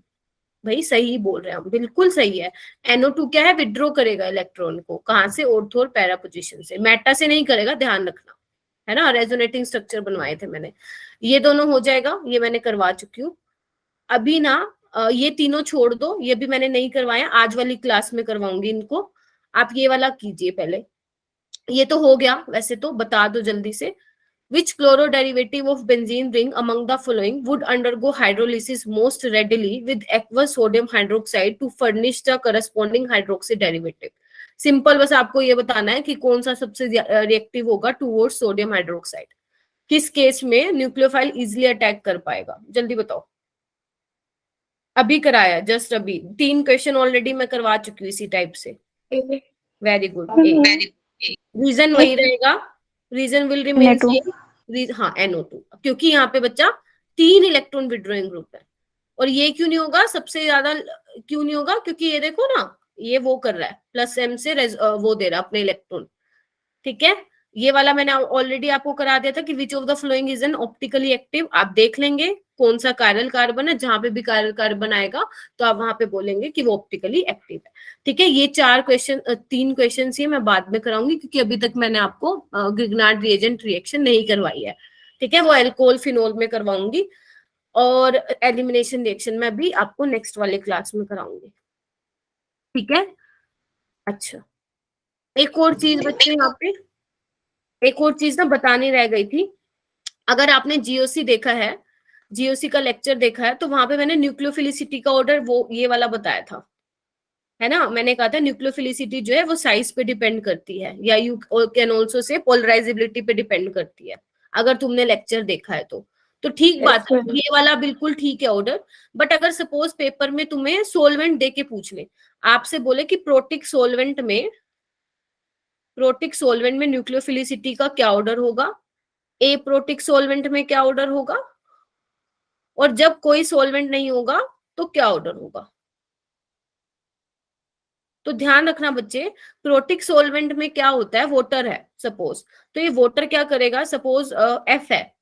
भाई सही बोल रहे हैं हम, बिल्कुल सही है। NO2 क्या है? विड्रॉ करेगा इलेक्ट्रॉन को। कहां से? ऑर्थो और पैरा पोजीशन से। मेटा से नहीं करेगा, ध्यान रखना, है ना। रेजोनेटिंग स्ट्रक्चर बनवाए थे मैंने। ये दोनों हो जाएगा, ये मैंने करवा चुकी हूँ। अभी ना ये तीनों छोड़ दो, ये भी मैंने नहीं करवाया, आज वाली क्लास में करवाऊंगी इनको। आप ये वाला कीजिए पहले। ये तो हो गया वैसे, तो बता दो जल्दी से। Which chloro derivative of benzene ring among the following would undergo hydrolysis most readily with aqueous sodium hydroxide to furnish the corresponding hydroxy derivative? Simple, बस आपको ये बताना है कि कौन सा सबसे रिएक्टिव होगा टुवर्ड्स सोडियम हाइड्रोक्साइड, किस केस में न्यूक्लियोफाइल इजिली अटैक कर पाएगा, जल्दी बताओ। अभी कराया, जस्ट अभी 3 क्वेश्चन ऑलरेडी मैं करवा चुकी हूँ इसी टाइप से। Very good. रीजन वही रहेगा, रीजन विल रिमेन सेम। हाँ, NO2, क्योंकि यहाँ पे बच्चा 3 इलेक्ट्रॉन विड्रॉइंग ग्रुप है। और ये क्यों नहीं होगा, सबसे ज्यादा क्यों नहीं होगा, क्योंकि ये देखो ना, ये वो कर रहा है, +M से वो दे रहा है अपने इलेक्ट्रॉन। ठीक है, ये वाला मैंने ऑलरेडी आपको करा दिया था कि विच of the following is an optically active. आप देख लेंगे कौन सा कायरल कार्बन है, जहां पे भी कायरल कार्बन आएगा तो आप वहां पे बोलेंगे कि वो ऑप्टिकली एक्टिव है। ठीक है, ये 3 क्वेश्चन ही मैं बाद में कराऊंगी, क्योंकि अभी तक मैंने आपको ग्रिग्नार्ड रिएजेंट रिएक्शन नहीं करवाई है। ठीक है, वो एल्कोहल फिनोल में करवाऊंगी, और एलिमिनेशन रिएक्शन में भी आपको नेक्स्ट वाले क्लास में कराऊंगी। ठीक है, अच्छा एक और चीज बच्चे, यहाँ पे एक और चीज ना बतानी रह गई थी। अगर आपने जीओसी देखा है, जीओसी का लेक्चर देखा है, तो वहां पे मैंने न्यूक्लियोफिलिसिटी का ऑर्डर वो ये वाला बताया था, है ना। मैंने कहा था न्यूक्लियोफिलिसिटी जो है वो साइज पे डिपेंड करती है, या you can also say polarisability पे डिपेंड करती है, अगर तुमने लेक्चर देखा है तो ठीक बात है, ये वाला बिल्कुल ठीक है ऑर्डर। बट अगर सपोज पेपर में तुम्हें सोलवेंट दे के पूछ ले, आपसे बोले कि प्रोटिक सोलवेंट में न्यूक्लियोफिलिसिटी का क्या ऑर्डर होगा, ए प्रोटिक सोलवेंट में क्या ऑर्डर होगा, और जब कोई सोलवेंट नहीं होगा तो क्या ऑर्डर होगा। तो ध्यान रखना बच्चे, प्रोटिक सोलवेंट में क्या होता है, वाटर है सपोज, तो ये वाटर क्या करेगा, सपोज F है,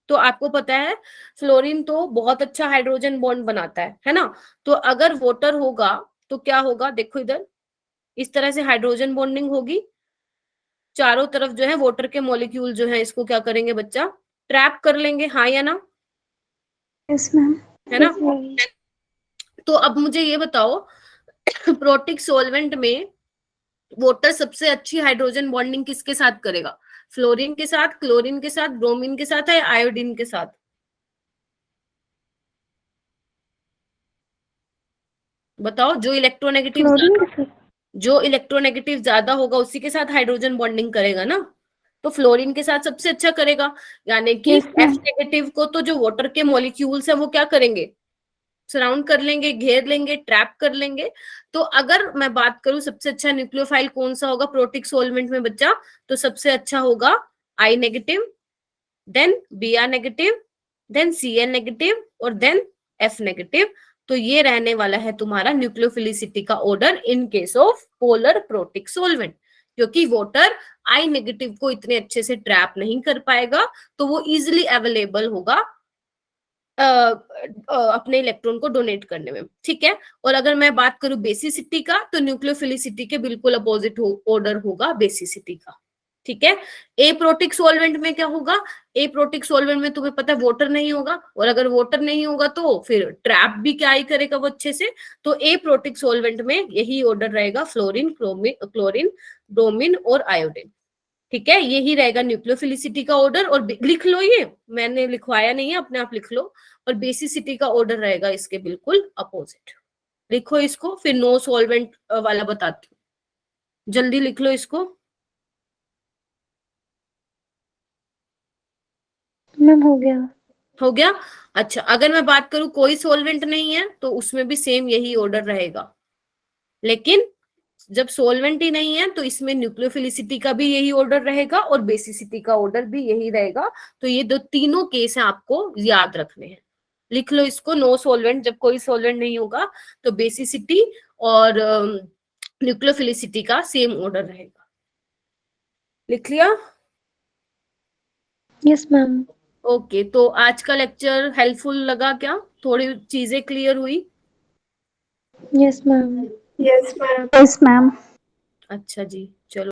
तो आपको पता है फ्लोरीन तो बहुत अच्छा हाइड्रोजन बॉन्ड बनाता है ना। तो अगर वाटर होगा तो क्या होगा, देखो इधर इस तरह से हाइड्रोजन बॉन्डिंग होगी, चारों तरफ जो है वाटर के मॉलिक्यूल जो है इसको क्या करेंगे बच्चा, ट्रैप कर लेंगे, हाँ या ना। Yes ma'am. है ना। तो अब मुझे ये बताओ, प्रोटिक सॉल्वेंट में वाटर सबसे अच्छी हाइड्रोजन बॉन्डिंग किसके साथ करेगा, फ्लोरीन के साथ, क्लोरीन के साथ, ब्रोमीन के साथ, या आयोडीन के साथ। बताओ, जो इलेक्ट्रोनेगेटिव ज्यादा होगा उसी के साथ हाइड्रोजन बॉन्डिंग करेगा ना, तो फ्लोरीन के साथ सबसे अच्छा करेगा। यानी कि F नेगेटिव को तो जो वाटर के मॉलिक्यूल्स है वो क्या करेंगे, सराउंड कर लेंगे, घेर लेंगे, ट्रैप कर लेंगे। तो अगर मैं बात करूं सबसे अच्छा न्यूक्लियोफाइल कौन सा होगा प्रोटिक सॉल्वेंट में बच्चा, तो सबसे अच्छा होगा I negative, then Br negative, then Cl negative, और देन F नेगेटिव। तो ये रहने वाला है तुम्हारा न्यूक्लियोफिलिसिटी का order in case of polar protic solvent, क्योंकि वाटर I नेगेटिव को इतने अच्छे से ट्रैप नहीं कर पाएगा, तो वो इजिली अवेलेबल होगा अपने इलेक्ट्रॉन को डोनेट करने में। ठीक है, और अगर मैं बात करूं बेसिसिटी का, तो न्यूक्लियोफिलिसिटी के बिल्कुल अपोजिट ऑर्डर होगा बेसिसिटी का। ठीक है, ए प्रोटिक सॉल्वेंट में क्या होगा, ए प्रोटिक सॉल्वेंट में तुम्हें पता है वाटर नहीं होगा, और अगर वाटर नहीं होगा तो फिर ट्रैप भी क्या ही करेगा वो अच्छे से। तो ए प्रोटिक सॉल्वेंट में यही ऑर्डर रहेगा, फ्लोरीन, क्लोरीन, ब्रोमीन और आयोडीन। ठीक है, यही रहेगा न्यूक्लियोफिलिसिटी का ऑर्डर। और लिख लो, ये मैंने लिखवाया नहीं है, अपने आप लिख लो। और बेसिसिटी का ऑर्डर रहेगा इसके बिल्कुल अपोजिट। लिखो इसको, फिर नो सॉल्वेंट वाला बताती हूँ, जल्दी लिख लो इसको। मैम हो गया। अच्छा, अगर मैं बात करूं कोई सॉल्वेंट नहीं है तो उसमें भी सेम यही ऑर्डर रहेगा, लेकिन जब सॉल्वेंट ही नहीं है तो इसमें न्यूक्लियोफिलिसिटी का भी यही ऑर्डर रहेगा और बेसिसिटी का ऑर्डर भी यही रहेगा। तो ये तीनों केस हैं, आपको याद रखने हैं। लिख लो इसको, नो सॉल्वेंट, जब कोई सॉल्वेंट नहीं होगा तो बेसिसिटी और न्यूक्लियोफिलिसिटी का सेम ऑर्डर रहेगा। लिख लिया? Yes ma'am. ओके, तो आज का लेक्चर हेल्पफुल लगा क्या, थोड़ी चीजें क्लियर हुई? Yes ma'am. Yes ma'am. अच्छा जी, चलो।